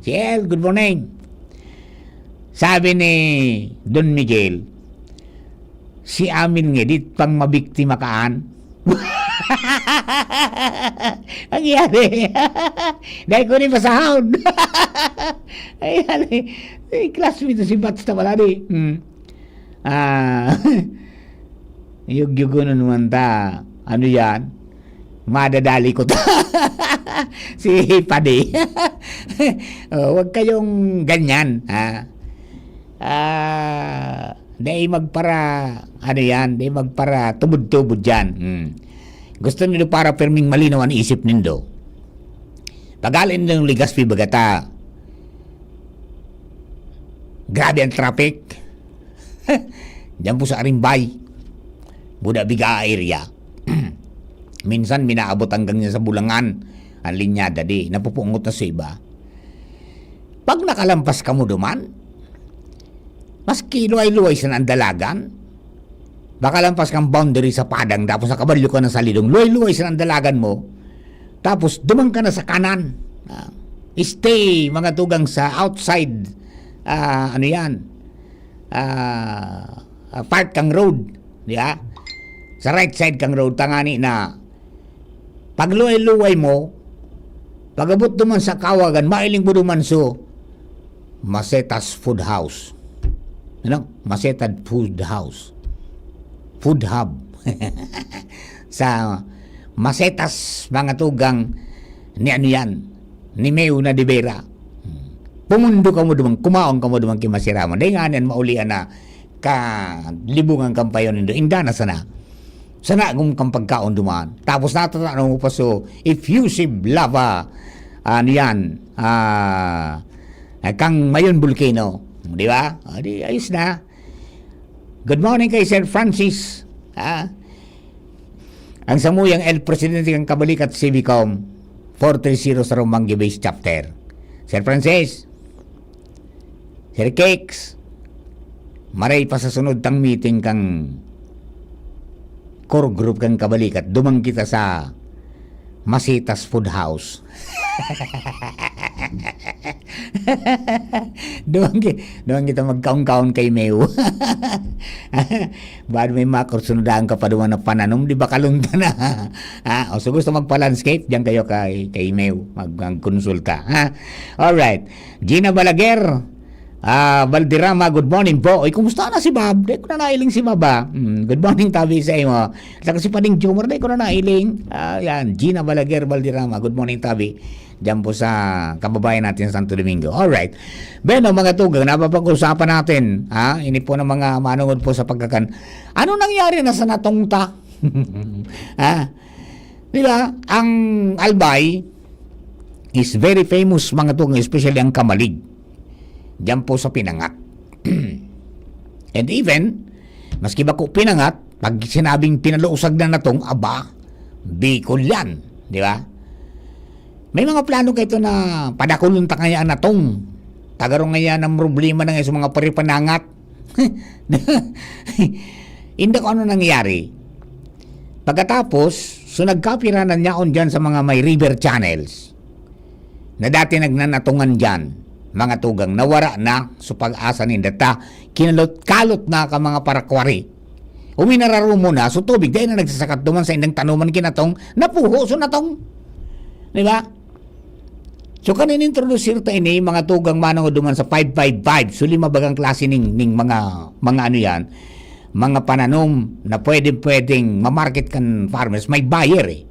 Chiel, good morning. Sabi ni Don Miguel, si amin ngedit pang mabiktima kaan. Ang yari. Dahil ko rin masahod. Ay, classmate si Bats na wala di. Yug-yugo na naman ta. Ano yan? Madadali ko ta. Si Padi. Huwag kayong ganyan. Dahil magpara, dahil magpara tubod-tubod dyan. Gusto nilo para perming malinaw ang isip nindo. Pagalin ng Legazpi Bagata. Grabe ang traffic. Diyan po sa Arimbay. Buda Biga area. Minsan minaabot hanggang niya sa Bulangan. Ang linyada di. Napupungot na sa iba. Pag nakalampas ka mo duman, maski luway-luway sa nandalagan, baka lampas kang boundary sa Padang, tapos nakabalyo ka na sa Lidong, luway-luway sa nandalagan mo, tapos dumang ka na sa kanan. Stay, mga tugang sa outside, park kang road. Di ba? Sa right side kang road, tangani na, pag luway-luway mo, pag-abot duman sa Kawagan, mailing mo duman so, Masetas Food House. Masetad Food House. Food Hub. Sa Masetas mga tugang ni Meu na de Vera. Pumundo ka mo dumang, kumaon ka mo dumang kimasiraman. Dahil nga yan maulian na libungan kampayon nindo. Inda na sana. Sana kung kang pagkaon duman. Tapos natatanong mo pa so, effusive lava, kang Mayon Volcano. Di ba? Di ayos na. Good morning kay Sir Francis. Ang samuyang El Presidente ng Kabalikat Civicom 430 sa Romanggi Base Chapter. Sir Francis, Sir Cakes, maray pa sa sunod tang meeting kang core group kang Kabalikat. Dumang kita sa Masitas Food House. doon kita magkaon-kaon kay Meu. Baad may makursunodaan ka pa doon na pananom, di ba kalunta na? O so gusto magpa-landscape, diyan kayo kay Meu, magkonsulta. Alright. Gina Balaguer, Valderrama, good morning po. Oy, kumusta na si Bob? Di ko na nailing si Bob. Good morning, tabi sa imo. Saka si Pading Jumar, di ko na nailing. Yan, Gina Balaguer, Valderrama, good morning, tabi. Diyan po sa kababayan natin sa Santo Domingo. Alright. Beno, mga tugang, napapag-usapan natin. Ini po ng mga manungod po sa pagkakan. Ano nangyari na sa natungta? Diba? Ang Albay is very famous, mga tugang, especially ang Kamalig. Diyan po sa Pinangat. And even, maski ba ko Pinangat, pag sinabing pinaluusag na natong, Bicol yan. Di ba? May mga plano kayo na padakulong takayaan natong. Tagarong nga ng problema na sa mga paripanangat. Hindi ko ano nangyari. Pagkatapos, so nagkapiranan niya on dyan sa mga may river channels na dati nagnanatungan dyan. Mga tugang nawara na sa pag-asa ni data, kalot na ka mga parakwari. Uminararo mo na, so tubig, dahil na nagsasakat duman sa indang tanuman kinatong, napuho, so natong. Diba? So kanin introduce ta ini, mga tugang manang duman sa 555, so 5 bagang klase ning mga ano yan, mga pananom na pwedeng mamarket kan farmers, may buyer eh.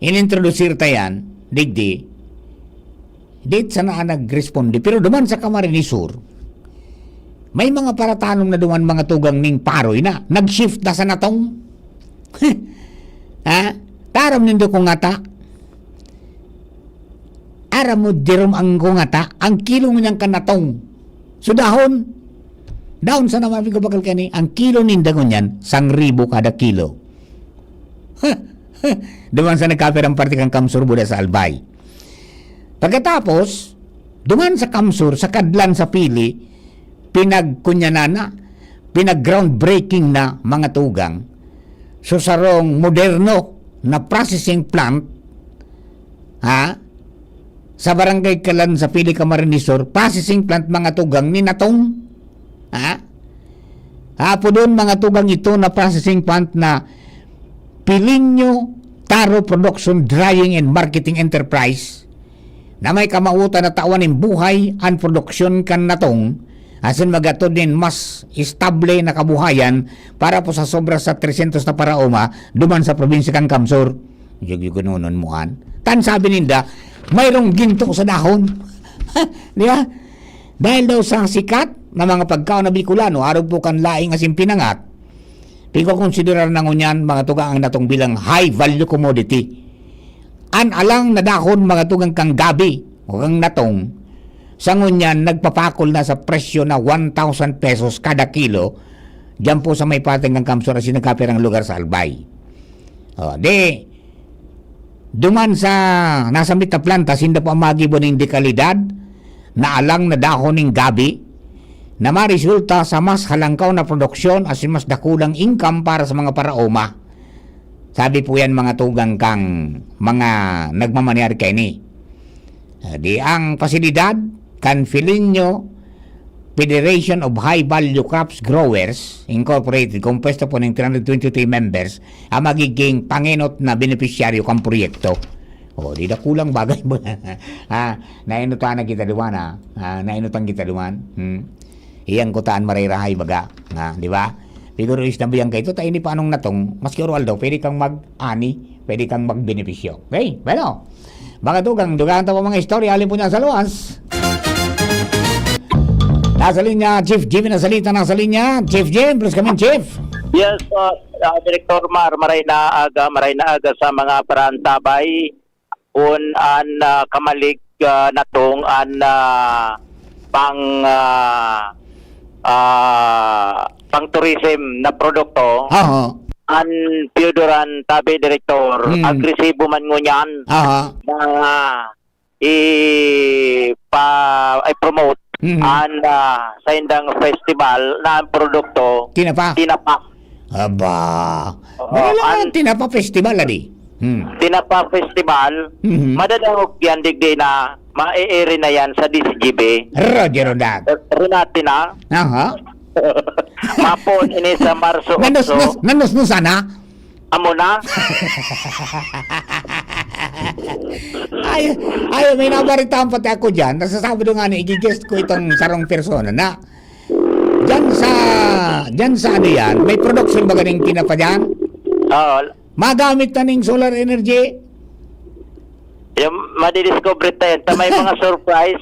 Inintroduce ta yan, digdi, date sana nag-responde. Pero duman sa Camarines Sur, may mga paratanong na duman mga tugang ning paroy na. Nag-shift na sa natong. Taram nindo kong ata. Aram mo dirom ang kong ata. Ang kilo mo niyang kanatong. So dahon sa naman ko bakal kani. Ang kilo ninda ko niyan, 1,000 kada kilo. Duman sa nagkapirang party kang Kamsur Buda sa Albay. Pagkatapos, duman sa Kamsur, sa Kadlan sa Pili, pinag-groundbreaking na mga tugang. So sarong moderno na processing plant, sa Barangay Kalan sa Pili, Camarines Sur, processing plant mga tugang ni natong. Po doon mga tugang ito na processing plant na Pilinyo Taro Production Drying and Marketing Enterprise na may kamautan na tawan ng buhay ang produksyon kan natong asin magatod din mas estable na kabuhayan para po sa sobra sa 300 na paraoma duman sa probinsya kang Kamsur. Yugununon muan. Tan sabi ninda, mayroong ginto sa dahon. Di ba? Dahil daw sa sikat na mga pagkaon na Bicolano, arog po kan laing asin Pinangat, pigo konsiderar na ngunyan mga tugang natong bilang high value commodity. An alang na dahon mga tugang kang gabi o kang natong sa ngunyan nagpapakol na sa presyo na 1,000 pesos kada kilo dyan po sa may pating ng Kamsur na sinagkapirang lugar sa Albay. Duman sa nasa mita planta sinda po amagibo ng dekalidad na alang na dahon ng gabi na marisulta sa mas halangkaw na produksyon as mas dakulang income para sa mga paraoma. Sabi po yan mga tugang kang mga nagmamanyari kay ni. Di ang pasilidad kan Pilinyo Federation of High Value Crops Growers Incorporated, compuesto po ng 323 members, ang magiging panginot na benepisyaryo kang proyekto. Di na kulang bagay mo. Nainutan na kita duman nainutan kita duman. Iyang kutaan marirahay baga. Di ba? Siguro is nabiyang kayo, tayo ni paanong natong, maski Orwaldo, pwede kang mag-ani, pwede kang mag-benepisyo. Okay? Bueno, mga tugang, dugaan tayo mga istorya, alin po niya sa luwas. Nasa linya, Chief Jim, nasa linya, Chief Jim, plus kami, Chief. Yes, Director Mar, maray na aga sa mga parantabay, Kamalig natong, pang tourism na produkto. An Piodoran tabi Director, agresibo man ngunyan na i-promote sa indang festival na ang produkto tinapa. Aba. Tinapa festival adi. Tinapa Festival, madadahog yan digdi na ma-e-ere na yan sa DCGB. Roger Rodak. Renati na. Aha. Mapon ini sa Marso 8. Nanus sana. Amo na. Ay, may nabaritaan pati ako dyan. Nasasabi doon nga na, igigest ko itong sarong persona na dyan sa ano yan, may production ba ganing tinapa dyan? Oo. Magamit na ning solar energy? Yung madidiscover tayo, may mga surprise.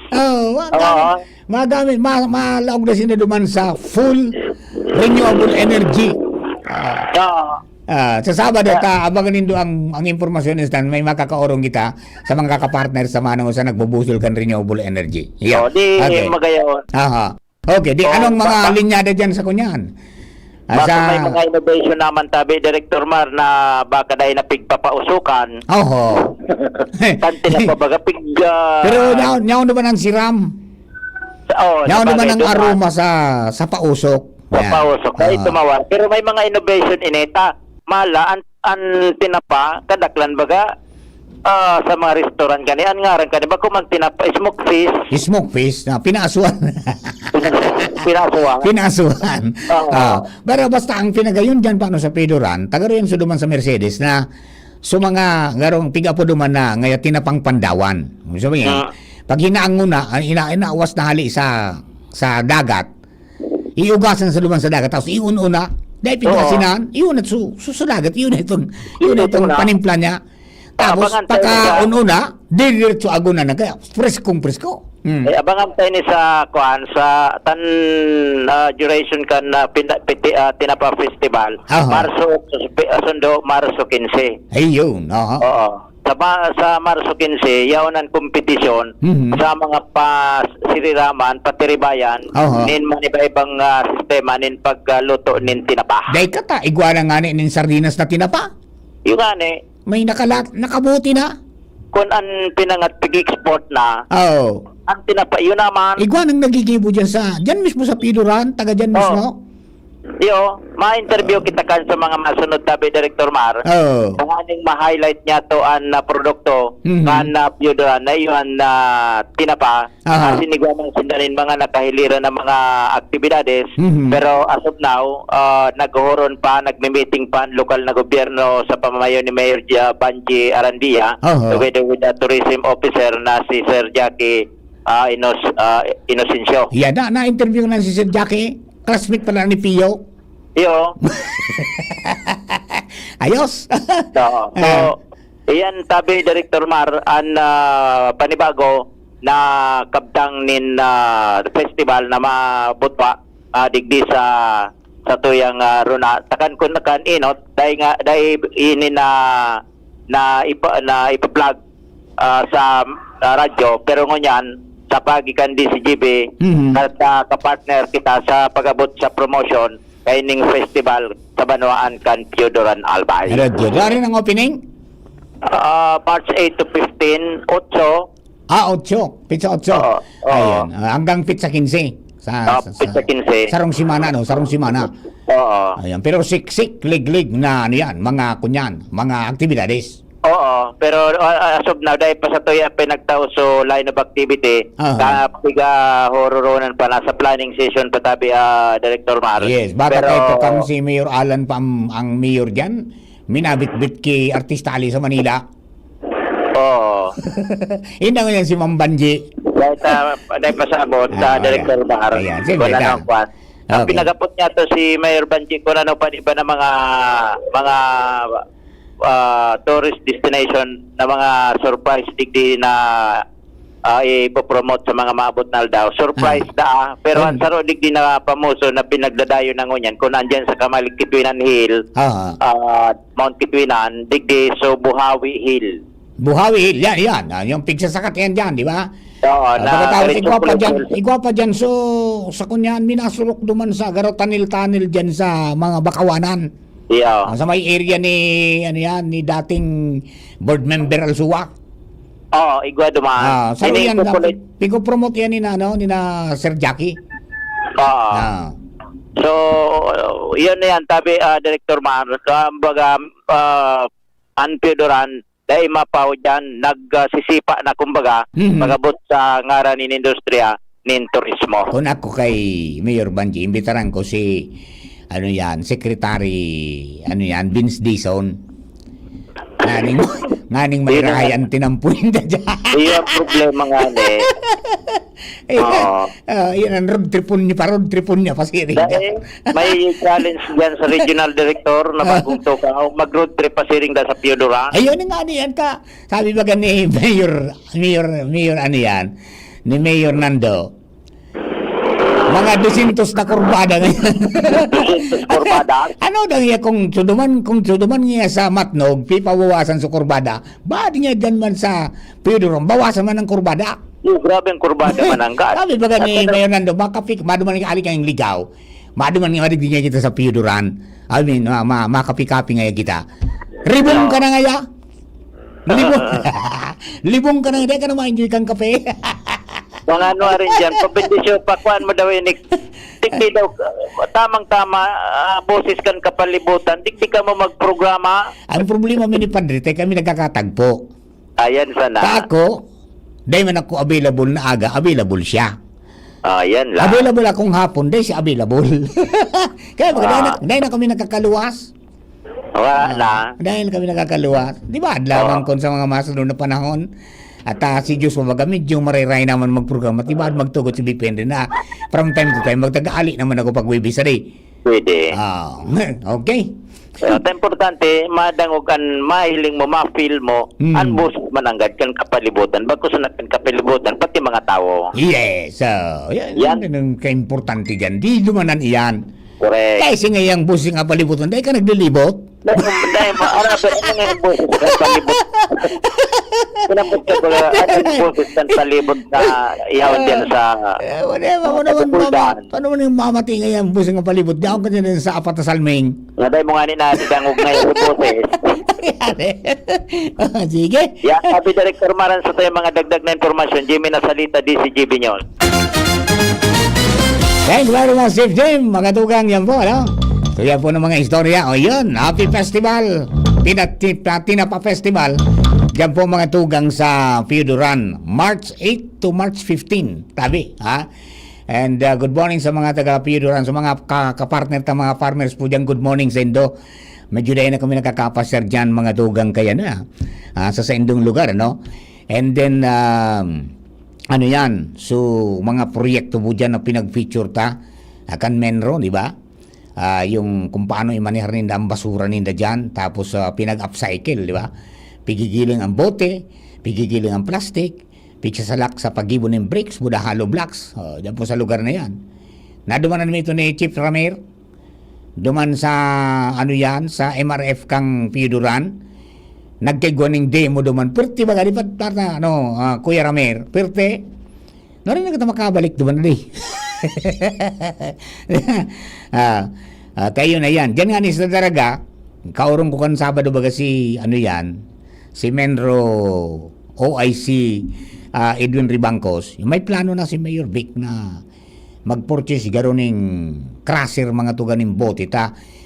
Magamit, malaog na sila duman sa full renewable energy. Sa Sabado, abangan nindo ang informasyon instant, may makakaorong kita sa mga kakapartner sa manang sa nagbubusol kan renewable energy. Yeah. Magayon. Aha. Okay, di anong mga linyada dyan sa kunyan? Baka may mga innovation naman tabi, Director Mar, na baka dahil na pigpapausukan. Oho. Tanti na pa baga pig... Pero nyaw naman ang siram. Nyaw naman ang aroma sa pausok. Sa pausok. Dahil tumawar. Pero may mga innovation ineta. Mala, ang tinapa, kadaklan baga, sa mga restaurant gani, ang ngaran kani, bako man tinapa, smoke fish. Smoke fish, na pinasuan. Pinasuan. Pero basta ang pinagayon dyan paano sa Pedoran, tagaroon sa duman sa Mercedes na mga garong pigapo duman na ngaya tinapang Pandawan. Sabi nga, pag hinaangon na, inaawas na hali sa dagat, iugasan sa duman sa dagat, tapos iununa, dahil pigasinan, iun at susulagat, iun itong panimpla niya. Tapos, pagka-ununa, diretso aguna na kaya, presko. Abangan tayo ni sa duration kan tinapa festival. Marso 15. Ayun, Oo. Sa Marso 15, yaonan kompetisyon sa mga pasiriraman, patiribayan, nin maniba-ibang sistema nin pagluto nin tinapa. Dahil kata, iguana nga nin sardinas na tinapa. Yung gani. May nakabuti na. Kung ang pinangat pig-export na, ang tinapa, yun naman. Iguanang nagigibo dyan mismo sa Pidoran, taga dyan mismo. Ma-interview kita kan sa mga masunod tabi, Director Mar. Kung aning ma-highlight niya to ang produkto, kan na Pidoran na yun na tinapa, sinigwamang sindarin mga nakahiliran ng mga aktibidades. Pero as of now, naghoron pa, nagme-meeting pa ang lokal na gobyerno sa pamamayo ni Mayor Banji Arandia, together with the tourism officer na si Sir Jackie Inocencio. Na-interview na si Sir Jackie. Classmate pala ni Pio. Ayos. So, iyan tabi, Director Mar, ang panibago na kabtang nin festival na mabutwa digdi sa tuyang runa. Takan kun nakan inot dahil ini na ipa-vlog sa radyo, pero ngunyan sa pagikan DCGB at kapartner kita sa pag-abot sa promotion kay ning festival sa Banwaan kan Pidoran Albay. Dari ng opening? March 8 to 15, 8. 8. Pizza 8. Ayan. Hanggang pizza 15. Pizza 15. Sarong simana, no? Sarong simana. Ayan. Pero siksik, lig-lig na niyan, mga kunyan, mga aktibidades. Oo, pero as of now, dahil pa sa tuya pinagtao so line of activity, kapiga hororonan pa nasa planning session patabi Director Mar. Yes, baka pero, ito kang si Mayor Alan pa ang mayor dyan, minabit-bit kay artista Ali sa Manila. Oo. Hindi nga yan si Ma'am Banji. Dahil pasabot sa Director Mar. Ayan, wala nang kwan. Ang pinagapot niya to si Mayor Banji kung ano pa iba na mga tourist destination na mga surprise digdi na ipopromote sa mga maabot na aldaw. Surprise pero ang saro digdi na pamuso na pinagdadayo ng ngunyan kung nandyan sa Kamalig Kitwinan Hill, Mount Kitwinan, digdi so Buhawi Hill. Buhawi Hill, yan. Yung pigsasakat yan dyan, di ba? Oo. Igwapa dyan so sa kunyan minasurok duman sa garo tanil-tanil dyan sa mga bakawanan. Sa may area ni dating board member Alsuwa. Igwa dumaan. Sa yan pigo-promote yan ni na Sir Jackie. So yun na yan tabi, Director Mar, kumbaga ang Piodoran dahil mapaw dyan nagsisipa na kumbaga magabot sa ngaran ni industriya nin turismo. Kung ako kay Mayor Banji, imbitaran ko si Secretary Vince Dizon. Nganing may rahayan tinampuin na dyan. Iyon ang problema nga Yan ang road tripon niya pasiring. Dahil may challenge dyan sa regional director na bagong tukaw, mag-road trip pasiring da sa Piodoran. Ayun nga niyan ka. Sabi ba ni Mayor ano yan? Ni Mayor Nando. Mga 200 na kurbada ngayon. 200 kurbada? Ano daw niya kung suduman niya sa Matnog, pipawawasan sa kurbada, ba't niya dyan man sa Piodoran, bawasan man ng kurbada? Grabe ang kurbada manangkat. Sabi ba ni Mayor Nando, maduman nga alik ang ligaw, maduman nga alik niya kita sa Piodoran, I mean, makapi-kapi nga kita. Ribong ka na nga ya? Libong ka na nga, di ka na ma-enjoy kang kape. Mga ano rin dyan, pabindisyo, pakuan mo daw yun, digdi daw, tamang-tama, boses kan kapalibutan, digdi ka mo magprograma. Ang problema mo ni Padre, kami nagkakatagpo. Ayan sana. Ako, dahil man ako available na aga, available siya. Ayan lang. Available akong hapon, dahil siya available. Kaya dahil na kami nakakaluwas. Wala. Dahil kami nakakaluwas. Di ba? Adlaman kon sa mga masunod na panahon. At si Diyos mabaga, medyo mariray naman magprograma. Di ba? Magtugot si Depende na from time to time, magtaga-ali naman ako pag-webisa rin. Pwede. Okay. At importante, madangugan, mahiling mo, ma-feel mo, ang boses mananggad kan kapalibutan. Bago sa kan kapalibutan, pati mga tao. Yes. Yan ang ka-importante dyan. Di dumanan iyan. Correct. Kasi ngayang boses nga palibutan, dahil ka naglilibot. Dahil maarapin, ano nga yung boses kan palibot? Pinapot ka ba, ang boses kan palibot na ihawad yan sa... Paano mo yung mamati ngayang boses nga palibot? Di ako kanina sa apat na salming. Dahil mo nga ninadangog ngayon yung boses. Sige. Yan, sabi Director Maran sa tayo mga dagdag na informasyon, Jimmy Nasalita, DCGB News. Thank you very much, Chief Jim. Magatugang yan po, ano? So yan po ng mga istorya. O yun, Happy Festival. Tinapa Festival. Yan po mga tugang sa Piodoran. March 8 to March 15. Tabi, ha? And good morning sa mga taga Piodoran. Sa mga kapartner ta mga farmers po dyan. Good morning sa Indo. Medyo dahil na kami nakakapasar dyan mga tugang kaya na. Sa indong lugar, ano? And then, ano yan? So, mga proyekto po dyan na pinag-feature ta. Akan Menro, di ba? Yung kung paano imanihar ninda ang basura ninda dyan. Tapos pinag-upcycle, di ba? Pigigiling ang bote, pigigiling ang plastic, pigsasalak sa pag-ibon ng bricks, buda hollow blocks. Dyan po sa lugar na yan. Nadumanan mo ito ni Chief Ramir. Duman sa, ano yan, sa MRF kang Piodoran. Nagkigwaning demo duman. Perti ba gali para Kuya Ramir? Perti? Nari na kita makabalik duman na kayo na yan. Diyan nga ni sa Daraga, kaurong ko kan Sabado baga si, ano yan, si Menro OIC Edwin Ribangcos. May plano na si Mayor Vic na mag-purchase garoning crusher mga tugang ng bote.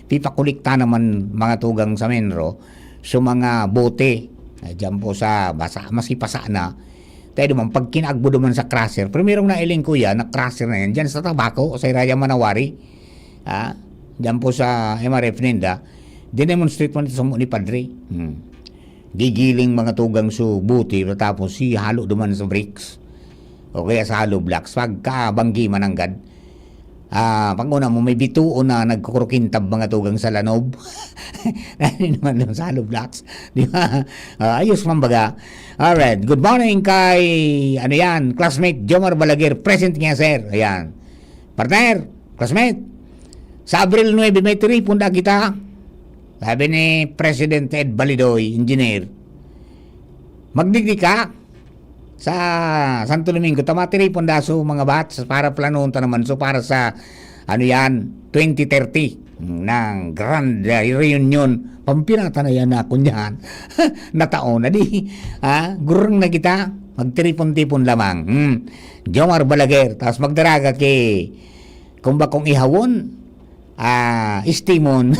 Pipakulikta naman mga tugang sa Menro so mga bote dyan po sa basa, maski pasa na tayo naman pag kinagbo naman sa crusher primerong nailing ko yan na crusher na yan dyan sa Tabako o sa Iraya Manawari dyan po sa MRF Ninda dinemonstrate mo nito sa ni Padre gigiling mga tugang so buti tapos si halo naman sa bricks o kaya sa hollow blocks pagkabanggi mananggad pag-una mo, may bituo na nagkukurukintab mga tugang sa lanob. Dahil naman lang sa hollow blocks. Di ba? Ayos man baga. Alright. Good morning kay, ano yan, classmate Jomar Balaguer. Present niya, sir. Ayan. Partner, classmate. Sa Abril 9, may tiripon na kita. Sabi ni President Ed Balidoy, engineer. Magdigdi ka sa Santo Domingo, tamatiripon daso mga bats para planonta naman. So para sa ano yan 2030 ng Grand Reunion pampirata na yan na kunyan na taon na di gurang na kita magtiripon-tipon lamang Jomar Balaguer tapos magdaraga kay kung bakong ihawon Istimon.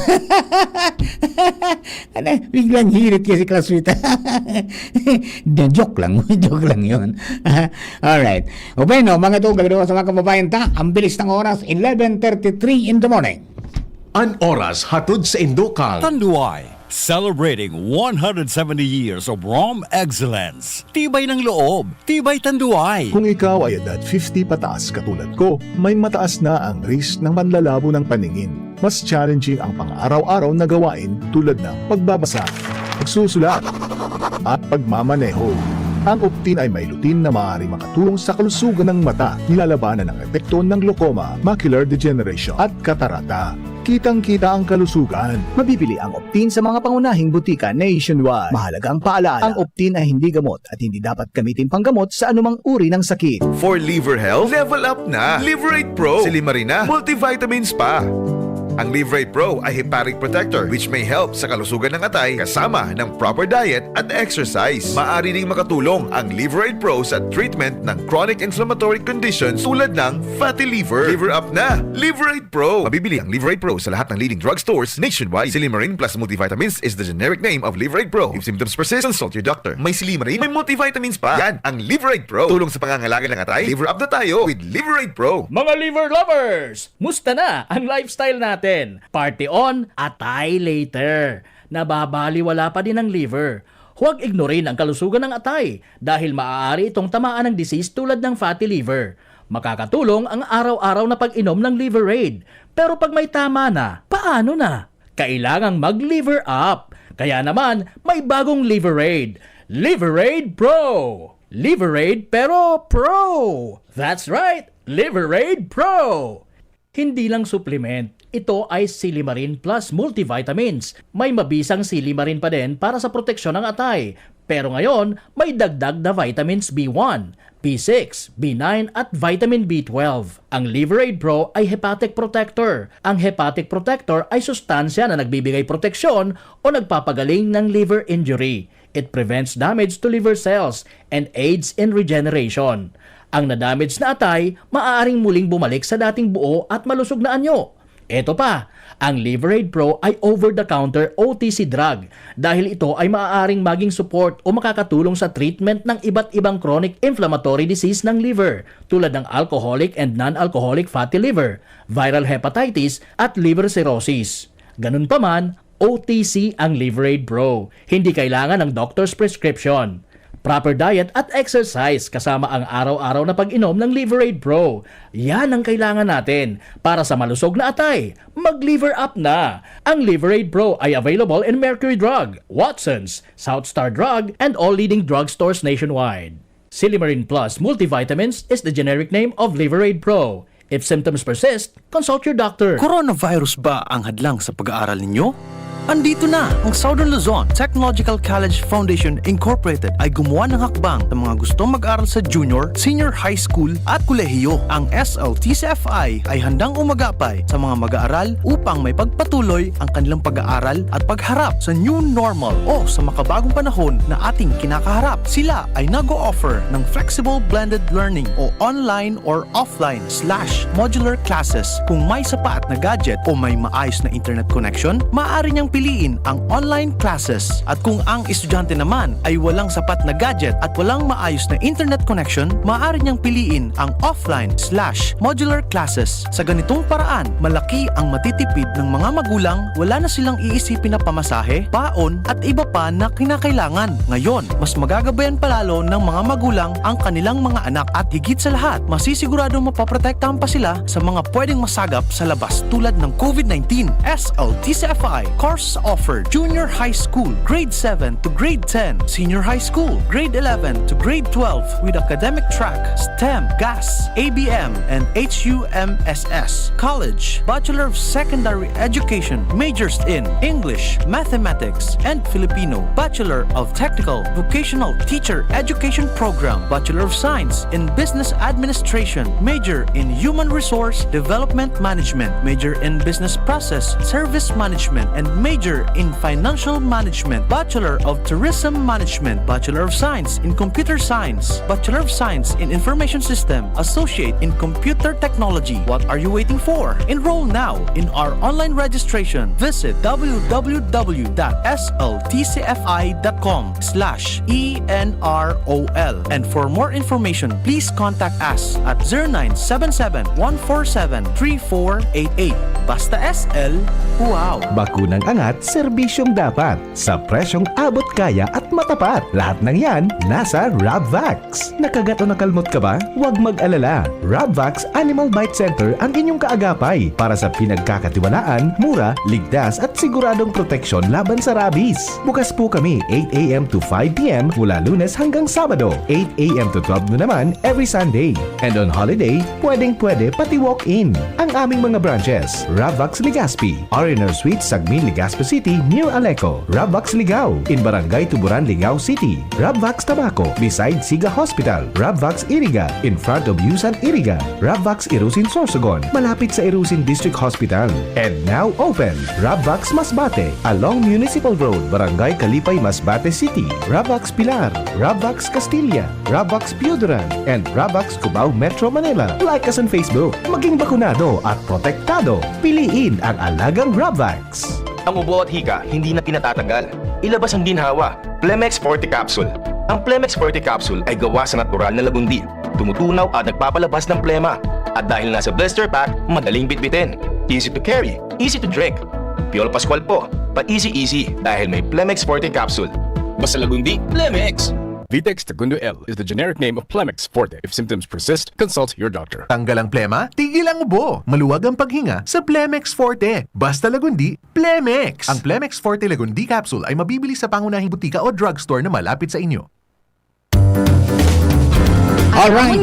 Ano, biglang hirit kasi klaswita. Joke lang yun. Alright. O bueno, mga to, gagawin sa mga kababayan ang bilis ng oras, 11:33 in the morning. An oras hatod sa Indokang. Tanduay, celebrating 170 years of ROM excellence. Tibay ng loob, tibay Tanduay. Kung ikaw ay edad 50 pataas katulad ko, may mataas na ang risk ng panlalabo ng paningin. Mas challenging ang pang-araw-araw na gawain tulad ng pagbabasa, pagsusulat, at pagmamaneho. Ang Optin ay may lutin na maaaring makatulong sa kalusugan ng mata, nilalabanan ng epekto ng glaucoma, macular degeneration at katarata. Kitang-kita ang kalusugan. Mabibili ang Optin sa mga pangunahing butika nationwide. Mahalagang paalala, ang Optin ay hindi gamot at hindi dapat gamitin panggamot sa anumang uri ng sakit. For liver health, level up na. Liverate Pro. Silimarin na. Multivitamins pa. Ang Liverate Pro ay hepatic protector which may help sa kalusugan ng atay kasama ng proper diet at exercise. Maaari ring makatulong ang Liverate Pro sa treatment ng chronic inflammatory conditions tulad ng fatty liver. Liver up na! Liverate Pro! Mabibili ang Liverate Pro sa lahat ng leading drugstores nationwide. Silimarin plus multivitamins is the generic name of Liverate Pro. If symptoms persist, consult your doctor. May Silimarin, may multivitamins pa. Yan ang Liverate Pro. Tulong sa pangangalaga ng atay. Liver up na tayo with Liverate Pro. Mga liver lovers! Musta na ang lifestyle natin? Party on, atay later. Nababaliwala pa din ang liver. Huwag ignorin ang kalusugan ng atay dahil maaari itong tamaan ng disease tulad ng fatty liver. Makakatulong ang araw-araw na pag-inom ng Liverade. Pero pag may tama na, paano na? Kailangang mag-liver up. Kaya naman, may bagong Liverade. Liverade Pro! Liverade pero Pro! That's right! Liverade Pro! Hindi lang supplement, ito ay Silimarin plus multivitamins. May mabisang Silimarin pa din para sa proteksyon ng atay. Pero ngayon, may dagdag na vitamins B1, B6, B9 at vitamin B12. Ang Liverade Pro ay hepatic protector. Ang hepatic protector ay sustansya na nagbibigay proteksyon o nagpapagaling ng liver injury. It prevents damage to liver cells and aids in regeneration. Ang nadamage na atay, maaaring muling bumalik sa dating buo at malusog na anyo. Ito pa, ang Liverade Pro ay over-the-counter OTC drug dahil ito ay maaaring maging support o makakatulong sa treatment ng iba't ibang chronic inflammatory disease ng liver tulad ng alcoholic and non-alcoholic fatty liver, viral hepatitis at liver cirrhosis. Ganun pa man, OTC ang Liverade Pro. Hindi kailangan ng doctor's prescription. Proper diet at exercise kasama ang araw-araw na pag-inom ng Liverade Pro. Yan ang kailangan natin para sa malusog na atay. Mag-liver up na! Ang Liverade Pro ay available in Mercury Drug, Watson's, Southstar Drug, and all leading drugstores nationwide. Silimarin Plus Multivitamins is the generic name of Liverade Pro. If symptoms persist, consult your doctor. Coronavirus ba ang hadlang sa pag-aaral ninyo? Andito na ang Southern Luzon Technological College Foundation Incorporated ay gumawa ng hakbang sa mga gustong mag-aral sa junior, senior high school at kolehiyo. Ang SLTCFI ay handang umagapay sa mga mag-aaral upang may pagpatuloy ang kanilang pag-aaral at pagharap sa new normal o sa makabagong panahon na ating kinakaharap. Sila ay nag-o-offer ng flexible blended learning o online or offline/modular classes. Kung may sapat na gadget o may maayos na internet connection, maaari niyang piliin ang online classes. At kung ang estudyante naman ay walang sapat na gadget at walang maayos na internet connection, maaari niyang piliin ang offline/modular classes. Sa ganitong paraan, malaki ang matitipid ng mga magulang, wala na silang iisipin na pamasahe, paon at iba pa na kinakailangan. Ngayon, mas magagabayan palalo ng mga magulang ang kanilang mga anak at higit sa lahat, masisiguradong mapaprotektahan pa sila sa mga pwedeng masagap sa labas tulad ng COVID-19. SLTCFI course offered junior high school, grade 7 to grade 10, senior high school, grade 11 to grade 12 with academic track, STEM, GAS, ABM, and HUMSS. College, Bachelor of Secondary Education, majors in English, Mathematics, and Filipino. Bachelor of Technical Vocational Teacher Education Program, Bachelor of Science in Business Administration, major in Human Resource Development Management, major in Business Process Service Management, and major Major in Financial Management, Bachelor of Tourism Management, Bachelor of Science in Computer Science, Bachelor of Science in Information System, Associate in Computer Technology. What are you waiting for? Enroll now in our online registration. Visit www.sltcfi.com/ENROL. And for more information, please contact us at 0977-147-3488. Basta SL, wow! Bakunang angat, serbisyong dapat. Sa presyong abot kaya at matapat. Lahat ng yan, nasa Rabvax. Nakagat o nakalmot ka ba? Huwag mag-alala. Rabvax Animal Bite Center ang inyong kaagapay para sa pinagkakatiwalaan, mura, ligtas at siguradong proteksyon laban sa rabies. Bukas po kami 8 a.m. to 5 p.m. mula Lunes hanggang Sabado, 8 a.m. to 12 noon naman every Sunday. And on holiday, pwedeng-pwede pati walk-in. Ang aming mga branches, Rabvax Legazpi, Ariner Suite, Sagmin, Legazpi City, near Aleco. Rabvax Ligao, in Barangay Tuburan, Ligao City. Rabvax Tabaco, beside Siga Hospital. Rabvax Iriga, in front of Yusan Iriga. Rabvax Irusin Sorsogon, malapit sa Irusin District Hospital. And now open, Rabvax Masbate, along Municipal Road, Barangay Kalipay, Masbate City. Rabvax Pilar, Rabvax Castilla, Rabvax Pioduran, and Rabvax Cubao Metro Manila. Like us on Facebook. Maging bakunado at protektado. Piliin ang alagang Rabvax. Ang ubo at hika, hindi na pinatatagal. Ilabas ang ginhawa. Plemex Forte Capsule. Ang Plemex Forte Capsule ay gawa sa natural na lagundi. Tumutunaw at nagpapalabas ng plema. At dahil nasa blister pack, madaling bitbitin. Easy to carry, easy to drink. Piolo Pascual po, but easy dahil may Plemex Forte Capsule. Basta lagundi, Plemex! Vitex Segundo L is the generic name of Plemex Forte. If symptoms persist, consult your doctor. Tanggal ang plema, tigil ang ubo. Maluwag ang paghinga sa Plemex Forte. Basta lagundi, Plemex! Ang Plemex Forte Lagundi Capsule ay mabibili sa pangunahing butika o drugstore na malapit sa inyo. Alright.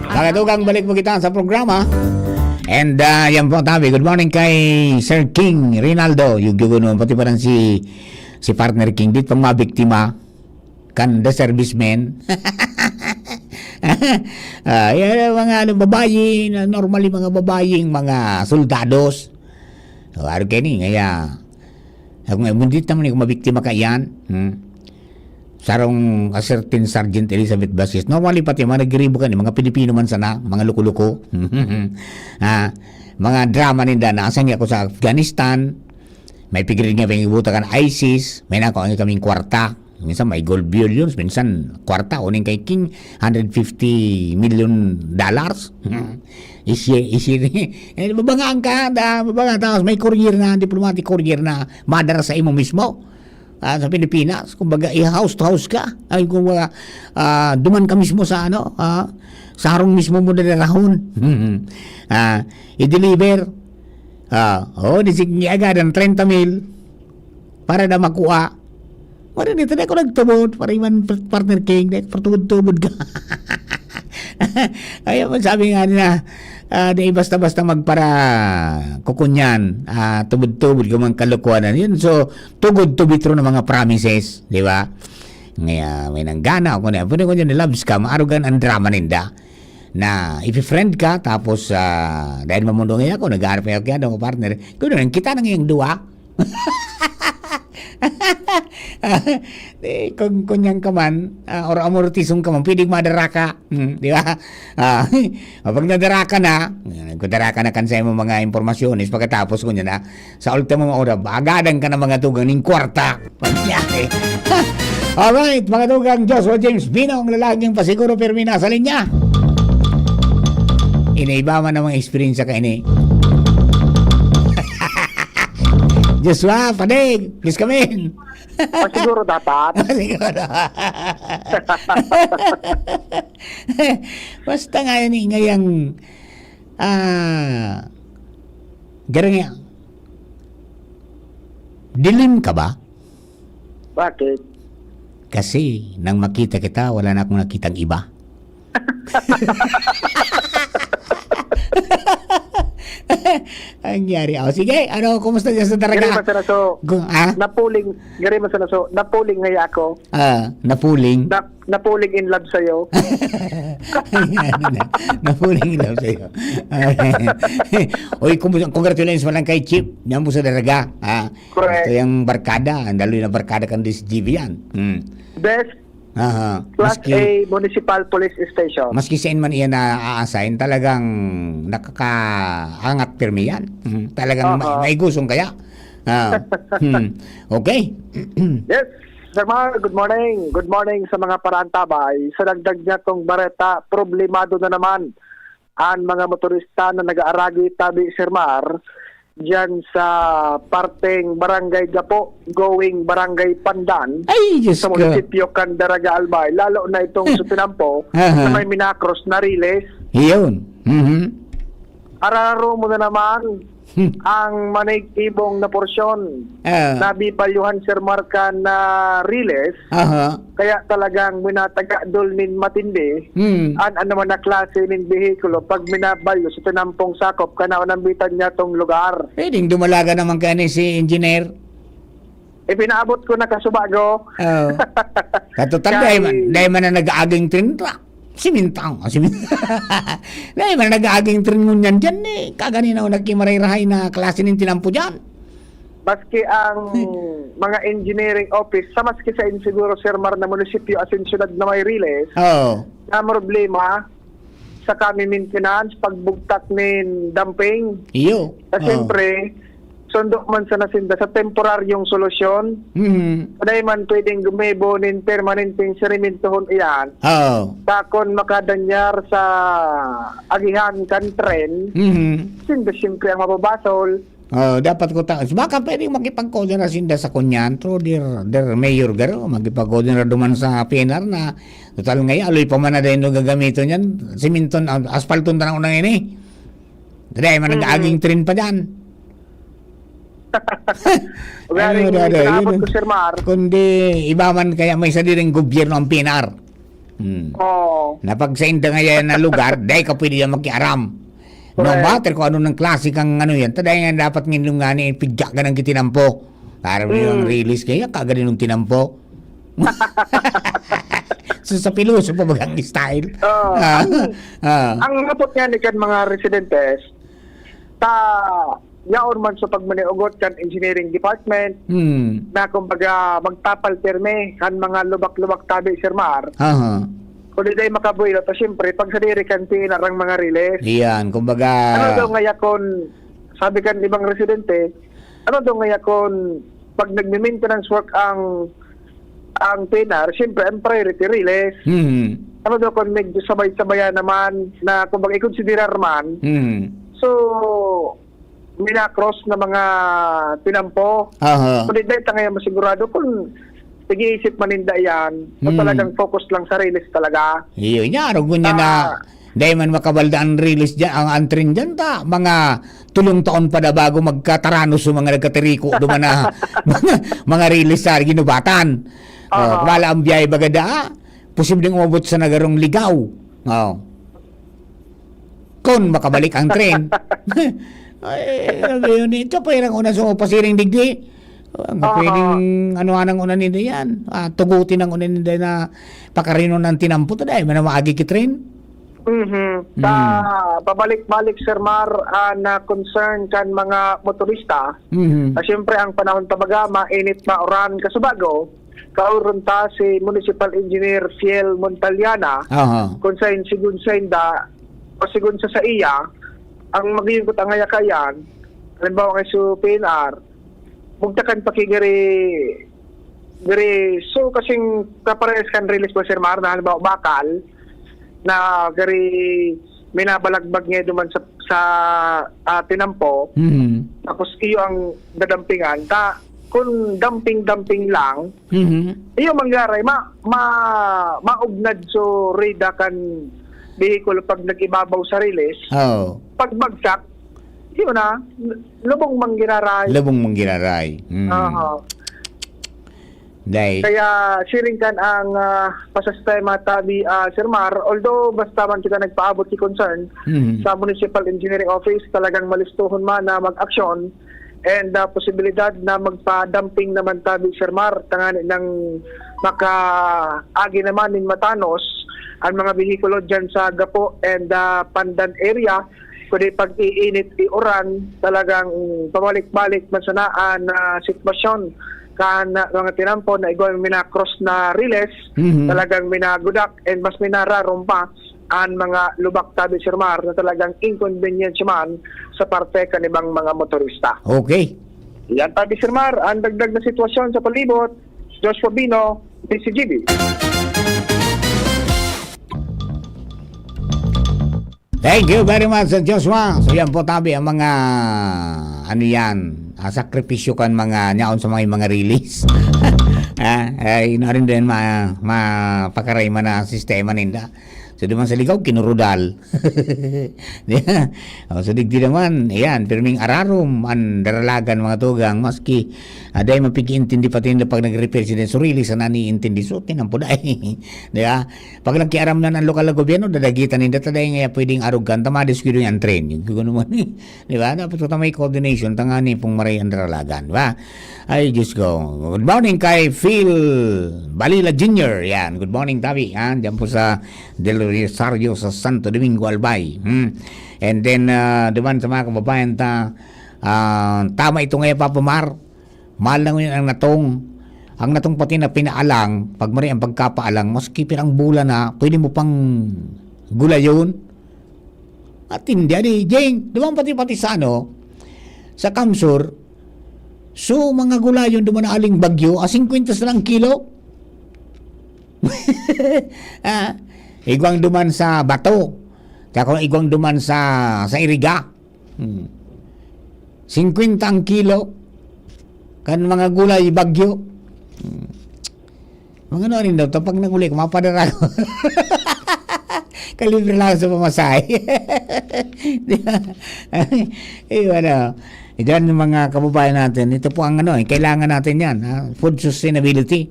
Nakatugang balik mo kita sa programa. And yan po tabi. Good morning kay Sir King Rinaldo. Yung naman pati pa rin si partner King. Dito pang mabiktima kan the servicemen. Yan mga babae, normally mga babaeng mga soldados. So, ano kayo ni? Kaya, kung hindi naman kung mabiktima ka yan, sarong a certain Sergeant Elizabeth Basis. Normally pati mga nagribo ka ni mga Pilipino man sana, mga luko-luko. Mga drama ninda na asan ako sa Afghanistan. May pigirin nga pangibuta kan ISIS, may nako ang kaming kwarta. Minsan may gold billions, minsan kwarta uning kay King $150 million. Babangaan ka, tapos may courier na, diplomatic courier na madara sa imo mismo. Sa Pilipinas, kumbaga i-house to house ka. Ay kumbaga duman ka mismo sa sa harong mismo mo dadarahon. I-deliver. Disigni agad ang 30 mil para na makuha. Wala dito na ako nagtubod para iman partner King, patubod-tubod ka. Kaya sabi nga nila, di basta-basta magpara kukunyan, tubod-tubod ka mga kalukuanan. Yun, so, tugod-tubitro ng mga promises, di ba? Ngayon, may nanggana ako na, pwede ko dyan love scam, arugan ang drama ninda. Na, if-friend ka, tapos, dahil mamundo ngayon ako, nag-aarap ako kaya ako partner, kung kita na ngayong dua. Kung kunyang ka man or amortisong ka man, pwedeng madara ka, di ba? Pag nadara ka na, kansa mo mga impormasyon is pagkatapos kunya na sa ultimo oras agadan ka na mga tugang ning kwarta pagyari. Alright, mga tugang, Joshua James Bino ang lalaking pasiguro permina sa linya. Inaiba man ang mga experience ka ini. Joshua, panig, please come in. Siguro dapat. Siguro. Basta nga yun ngayang garang dilim ka ba? Bakit? Kasi nang makita kita, wala na akong nakitang iba. Ang yari. Sige, kumusta dyan sa Daraga? Gari masanaso. Napuling. Gari masanaso. Napuling ngaya ako. Napuling? napuling in love sa'yo. Napuling ilaw sa'yo. Uy, congratulations mo lang kay Chip. Yan po sa daraga. Correct. Ito yung barkada. Ang daloy na barkada kan DCGB yan. Best Aha. Class A Municipal Police Station. Maski saan man iyan na a-assign, talagang nakakaangat pirmi yan. Talagang may gusong kaya. Okay. Yes, Sir Mar, good morning. Good morning sa mga parantabay. Sa dagdag niya tong bareta, problemado na naman ang mga motorista na nag-aaragi tabi, Sir Mar, diyan sa parteng Barangay Gapo, going Barangay Pandan. Ay, Diyos sa ko. munisipyo Candaraga Albay. Lalo na itong Sutinampo na may minacross na riles. Iyon. Araro mo na naman ang manigtibong na porsyon na bipalyuhan Sir Marka na riles. Kaya talagang minatagadol nin matindi an naman na klase nin behikulo pag minabalyo sa tinampong sakop kanaunambitan niya tong lugar. Pwedeng dumalaga naman kani si engineer. Pinaabot ko na kasubago. Katutan, dahil man na nag-aaging train truck. Simintang. Dahil man na nag-aaging train ngunyan dyan eh. Kaganina ako nagkimarayrahay na klase ng tinampo dyan. Maski ang mga engineering office, sa maski sa insiguro Sir Mar na munisipyo asin syudad na may riles, na problema sa kami maintenance, pagbugtak nin dumping. Iyo. Siyempre, sundok man sa nasinda sa temporaryong solusyon. Paday man pwedeng gumebo nin permanenteng serimentohon iyan. Takon makadanyar sa agihan kan tren. Sinda siyempre ang mababasol. Dapat ko baka pwedeng makipag-coordinate sinda sa kunyan through their mayor garo, makipag-coordinate duman sa PNR na total ngayon aloy pa man na din gagamito niyan, siminton, aspalton na unang ini. Dahil man nag-aging train pa diyan. Kundi iba man kaya may sariling gobyerno ang PNR. Napagsainda ngayon na lugar, dahil ka pwede yan makiaram. No matter kung ano ng klase kang ano yan, tadaya nga dapat ngayon nga ni pidyak ka ng kitinampo. Para mo yung release kaya kaganin ng tinampo. So sa piloso pa bagang style. Ang napot nga ni kan mga residentes, yaon man sa pagmaniugot kan engineering department na kumbaga magtapal-terme kan mga lubak-lubak tabi, Sir Mar. Kung di makabuelo, to siyempre, pag sa diri kan pinarang mga riles. Iyan, kumbaga... Ano daw nga yakon, sabi kan ibang residente, ano daw nga yakon, pag nagme-maintenance work ang pinar, siyempre, ang priority riles. Ano daw kung medyo sabay-sabayan naman na kumbaga i-considerar man. So, minacross na mga tinampo. Kung di ngayon masigurado kung nag-iisip maninda yan, o talagang focus lang sa release talaga. Iyo niya, araw niya na dahil man makabalda ang release dyan, ang antrin dyan, mga tulong taon pa na bago magkataranos yung mga nagkatiriko, duman na mga release sa ginubatan. Wala ang biyay bagada, posibleng umabot sa nagarong ligaw. Kung makabalik ang train. Ay, yun, ito pa yung una sa pasiring digdi. Pwedeng ano-anang unan nila yan. Tugutin ang unan nila na pakarino ng tinampo to dahil man maagi kitrin. Pabalik-balik, Sir Mar, na concern kan mga motorista. Siyempre ang panahon tabaga, mainit mauran kasubago. Kauron ta si Municipal Engineer Fiel Montaliana kung saan sigun sa inda o sigun sa iya ang magiging ang ayakayan halimbawa nga sa PNR mugtakan pakigari so kasing kapares kan release ko Sir Mar na halimbawa bakal na gari minabalagbag niya duman sa tinampo tapos iyo ang dadampingan kung dumping lang iyo manggaray maugnad so rida kan vehicle pag nag-ibabaw sa release pagbagsak yun na lubong manggiraray kaya sharing kan ang pasistema tabi Sir Mar although basta man kita nagpaabot si concern sa Municipal Engineering Office talagang malistuhon man na mag-aksyon and posibilidad na magpa-dumping naman tabi Sir Mar tangani ng makaagi naman in Matanos ang mga bihikulo dyan sa Gapo and Pandan area. Kundi pag-iinit iuran, talagang pabalik-balik masanaan na sitwasyon kan mga tinampo na igawang minakross na riles, talagang minagudak and mas minararom pa ang mga lubak tabi Sir Mar na talagang inconvenience man sa parte kanibang mga motorista. Okay. Yan tabi Sir Mar, ang dagdag na sitwasyon sa palibot. Joshua Bino, DCGB. Thank you very much, Joshua. So yan po tabi ang mga ano yan, sakripisyo kan mga nyaon sa mga release. Ay na rin din mapakaray man na sistema ninda. So di man sa ligaw kinurudal. So digdi naman, ayan, pirming ararom ang daralagan mga tugang maski aday mapigi-intindi pati na pag nag-repair sila so really sa nani-intindi so tinampuday. Di ba? Pag lang kiaram na ng lokal na gobyerno dadagitan ninda taday nga pwedeng arugan tamadis ko yung train. Yung gano'n man. Di ba? Dapat ito may coordination tangani pong maray ang daralagan. Di ba? Ay, Diyos ko. Good morning kay Phil Balila Jr. Yan. Good morning, Tabi. Yan. Diyan po sa Del Rosario sa Santo Domingo, Albay. And then, diban sa mga kababayan tama ito ngayon, Papa Mar. Mahal lang yun ang natong. Ang natong pati na pinaalang, pag mari ang pagkapaalang, maski pirang bulan na, pwede mo pang gulayon. At hindi, Jeng, diban pati sa sa Kamsur, so, mga gulayon duman na aling bagyo, 50 na lang kilo. Igwang duman sa Bato. Tsaka igwang duman sa Iriga. 50 ang kilo. Kan mga gulay bagyo. Mga ano rin daw, pag naguli, kumapadara ko. Kalibre lang sa pamasahe. Ano. Diyan yung mga kababayan natin, ito po ang kailangan natin yan, food sustainability.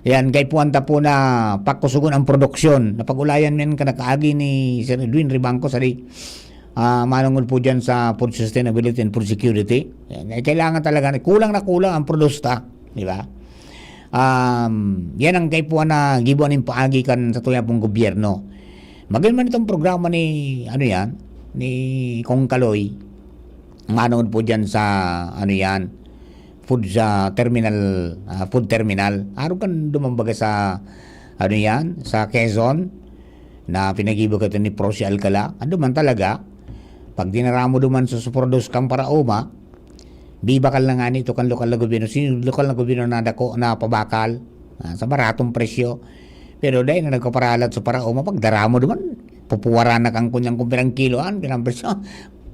Yan, kay puwanta po na pakusugon ang produksyon. Napag-ulayan yan kanakaagi ni Sir Edwin Ribanco sa manungod po dyan sa food sustainability and food security. Yan, kailangan talaga, kulang na kulang ang produsta, di ba? Yan ang kay puwan na gibuan ng paagi kan sa tuya pong gobyerno. Magaling man itong programa ni, ni Kong Kaloy. Manood po dyan sa food terminal. Araw kan dumambaga sa sa Quezon na pinag-iba ka ni Prosi Alcala. Ano man talaga pag dinaramo duman sa produce kang para uma bibakal na nga nito kan lokal na gobyerno. Sino lokal na gobyerno na dako na pabakal sa baratong presyo. Pero dahil na nagkaparalat sa para uma pag daramo duman pupuwaran na kang kunyang kumpirang kiloan pinang presyo.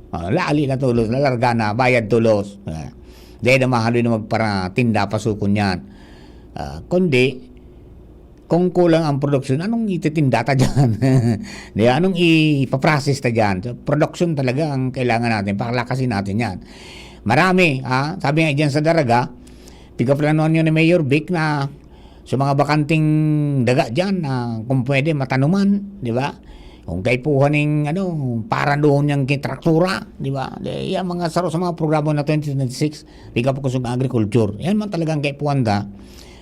Laali na tulos, nalarga na, bayad tulos. Dahil na mahalo na magpara tinda pasukon yan. Kundi, kung kulang ang produksyon, anong ititinda ta dyan? Anong ipaprocess ta dyan? So, production talaga ang kailangan natin, pakalakasin natin yan. Marami, sabi nga dyan sa Daraga, pigaplanuan nyo ni Mayor Vic na sa mga bakanting daga dyan, kung pwede matanuman, di ba? Kung kay puhaning para doon yung kitraktura, di ba? Yan mga saro sa mga programa na 2026, di ka po kusog agriculture. Yan man talagang kay puhanda,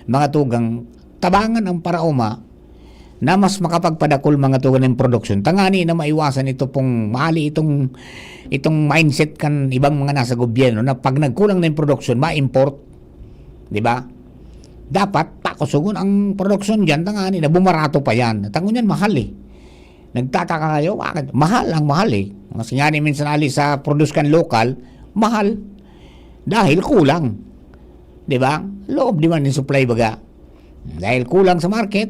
mga tugang tabangan ang parauma na mas makapagpadakol mga tugang ng production. Tangani na maiwasan ito pong mali itong mindset kan ibang mga nasa gobyerno na pag nagkulang na yung production, ma-import. Di ba? Dapat pakusugon ang production dyan, tangani na bumarato pa yan. Tangon yan, mahal eh. Nagtataka kayo, bakit? Mahal eh. Kasi nga ni minsan ali sa produce kan lokal, mahal. Dahil kulang. Diba? Loob di man yung supply baga. Dahil kulang sa market,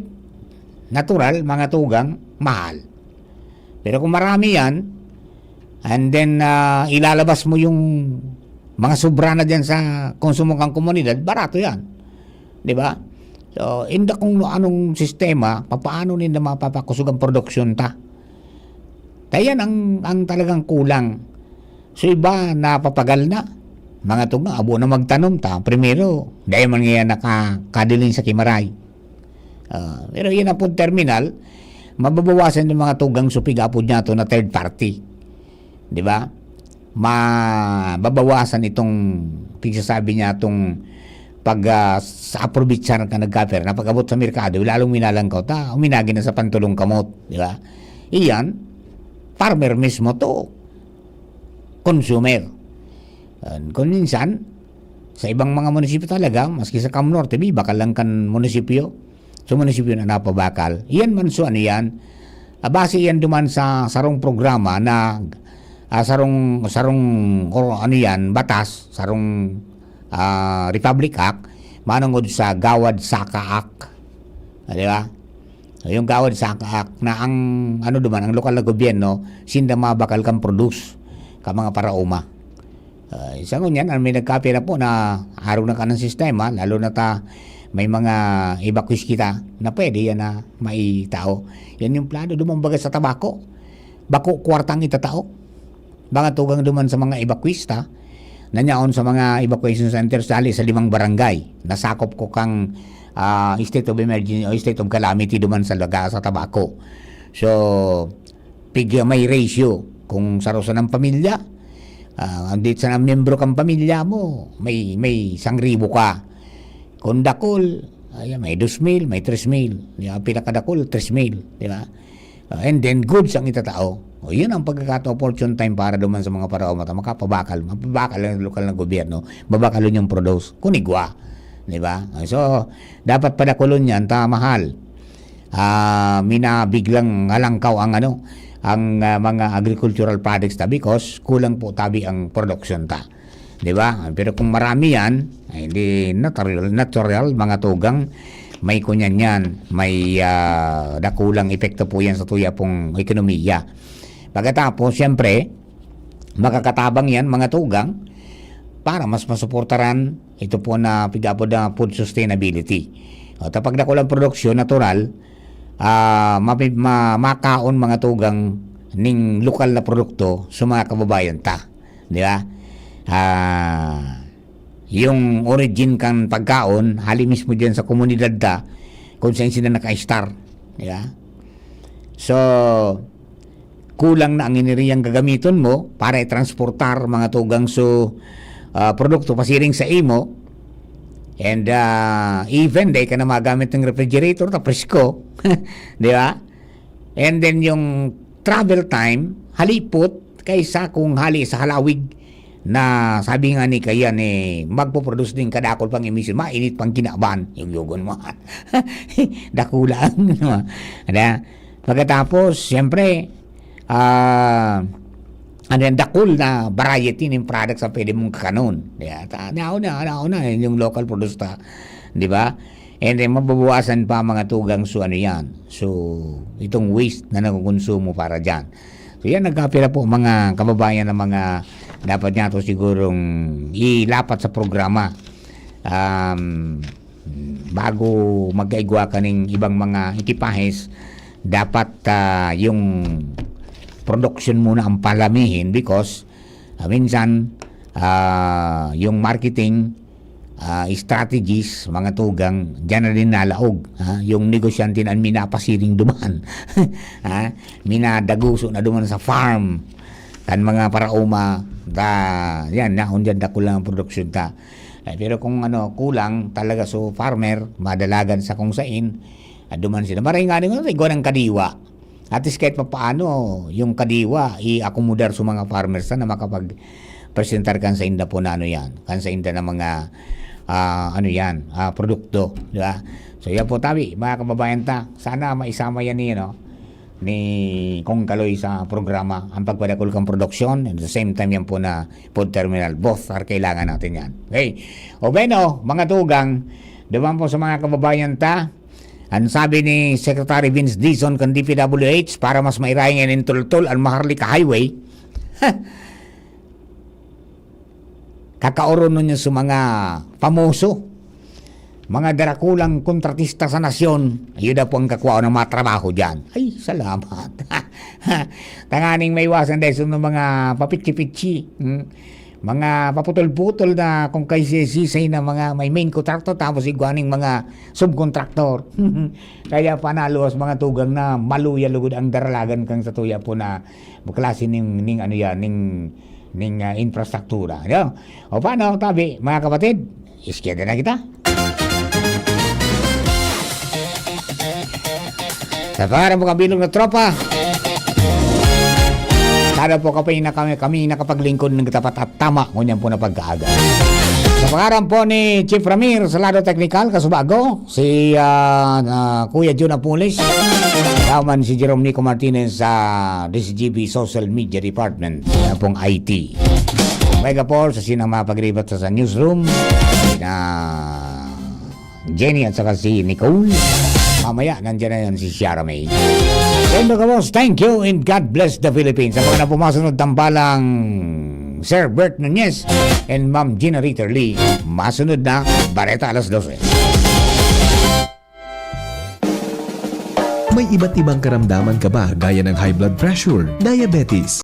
natural, mga tugang, mahal. Pero kung marami yan, and then ilalabas mo yung mga sobra na dyan sa konsumo kang komunidad, barato yan. Diba? So, inda kung anong sistema, papaano nila mapapakusog ang produksyon ta. Kaya ang talagang kulang. So, iba napapagal na. Mga tunga, abo na magtanom ta. Primero, dahil man ngayon nakakadiling sa Kimaray. Pero yan na po terminal, mababawasan ng mga tugang supig apo niya to na third party. Di ba? mababawasan itong pagsasabi niya itong pag sa aprobitsan ka nagkaper na pag-abot sa merkado, lalong minalangkaw ta, uminagi na sa pantulong kamot, di ba? Iyan, farmer mismo to, consumer. Kung minsan, sa ibang mga munisipyo talaga, maski sa Cam Norte, bakal lang kan munisipyo, so munisipyo na napabakal, iyan man so ano yan, base yan duman sa sarong programa na sarong ano yan, batas, sarong Republic Act, manungod sa Gawad Saka Act. Di ba? Yung Gawad Saka Act na ang ano duman, ang lokal na gobyerno, sinda mabakal kang produce ka mga parauma. Isa ko niyan, may nagkapira po na araw na ka ng sistema, lalo na may mga evacuees kita na pwede yan na may tao. Yan yung plano, dumambaga sa tabako. Bako, kwartang itatao. Baka tugang duman sa mga evacuees nanyaon sa mga evacuation centers dali sa 5 barangay. Nasakop ko kang state of emergency o state of calamity duman sa tabako. So, may ratio. Kung sarosa ng pamilya, andit sa membro kang pamilya mo, may 1,000 ka. Kung dakol, may 2,000, may 3,000. Pinakadakol, 3,000. Di ba? And then, goods ang itatao. Yun ang pagkakata-opportune time para duman sa mga paraoma. Mapabakal ang lokal na gobyerno. Babakal yung produce. Kunigwa. Di ba? So, dapat padakulon yan, mahal. Minabiglang alangkaw ang mga agricultural products because kulang po tabi ang production di ba? Pero kung marami yan, hindi natural mga tugang, may kunyan yan, may dakulang epekto po yan sa tuya pong ekonomiya. Pagkatapos, siyempre, makakatabang yan mga tugang para mas masuportaran ito po na pigapod na food sustainability. Tapag dakulang produksyon, natural, makaon mga tugang ning lokal na produkto sa mga kababayan di ba? Yung origin kang pagkaon hali mismo dyan sa komunidad kung saan sila naka-star, di ba? So kulang na ang iniriyang gagamiton mo para i-transportar mga tugang produkto pasiring sa imo. And even day ka na magamit ng refrigerator na presko. Di ba? And then yung travel time, halipot kaysa kung hali sa halawig na sabi nga ni kaya magpo-produce din kadakol pang emission, mainit pang kinaban yung yugon mo. Dakulang. Pagkatapos, siyempre, dakul na variety ng products ang pwede mong kakanon. Nauna yung local produce di ba? And then mababawasan pa mga tugang yan. So, itong waste na nakukonsumo para dyan. So, yan nagkapira po mga kababayan na mga dapat niya ito sigurong ilapat sa programa bago magkaigwa ka ng ibang mga ekipahes. Dapat yung production muna ang palamihin because minsan yung marketing strategies mga tugang dyan na rin nalaog yung negosyante na minapasiring duman minadaguso na duman sa farm kan mga parauma yan naon dyan dakulang ang production pero kung kulang talaga so farmer madalagan sa kung sain duman sila maray nga naman igwa ng kadiwa. At least kahit pa paano yung kadiwa i-akomodar sa mga farmers na makapag-presentar kan sa inda po na yan. Kan sa inda na mga produkto. Diba? So yan po tabi, mga kababayan sana maisama yan ni Kong Kaloy sa programa ang pagpadakol kang produksyon and at the same time yan po na food terminal. Both are kailangan natin yan. Okay. O bueno, mga tugang, diba po sa mga kababayan ang sabi ni Secretary Vince Dizon kan DPWH para mas mairayan ng tultol ang Maharlika Highway kakaoron nun niya sa mga pamoso mga darakulang kontratista sa nasyon ayun na po ang kakuha ng mga trabaho dyan. Ay, salamat. Tanganing may iwasan dahil ng mga papitsi-pitsi mga paputol-putol na kung kaysisisay na mga may main contractor tapos iguaning mga subcontractor. Kaya panaluwas mga tugang na maluya lugod ang daralagan kang sa tuya po na klase ning ng infrastruktura. No? O paano, tabi, mga kapatid? Iskeda na kita. Sa para po kabilog na tropa, sana po kami nakapaglingkod ng tapat at tama ngunyan po na pagkaaga. Sa pangaran po ni Chief Ramir sa lado technical, kasubago, si Kuya Jun Apulis, yaman si Jerome Nico Martinez sa DCGB Social Media Department, pong IT. Mega po sa sinang mapagribat sa newsroom, na Jenny at saka si Nicole. Mamaya, nandiyan na yan si Ciara May. Sendo ka boss, thank you and God bless the Philippines. Sa mga na pumasunod tambalang Sir Bert Nunez and Ma'am Gina Ritter Lee, masunod na Bareta alas 12. May iba't ibang karamdaman ka ba gaya ng high blood pressure, diabetes,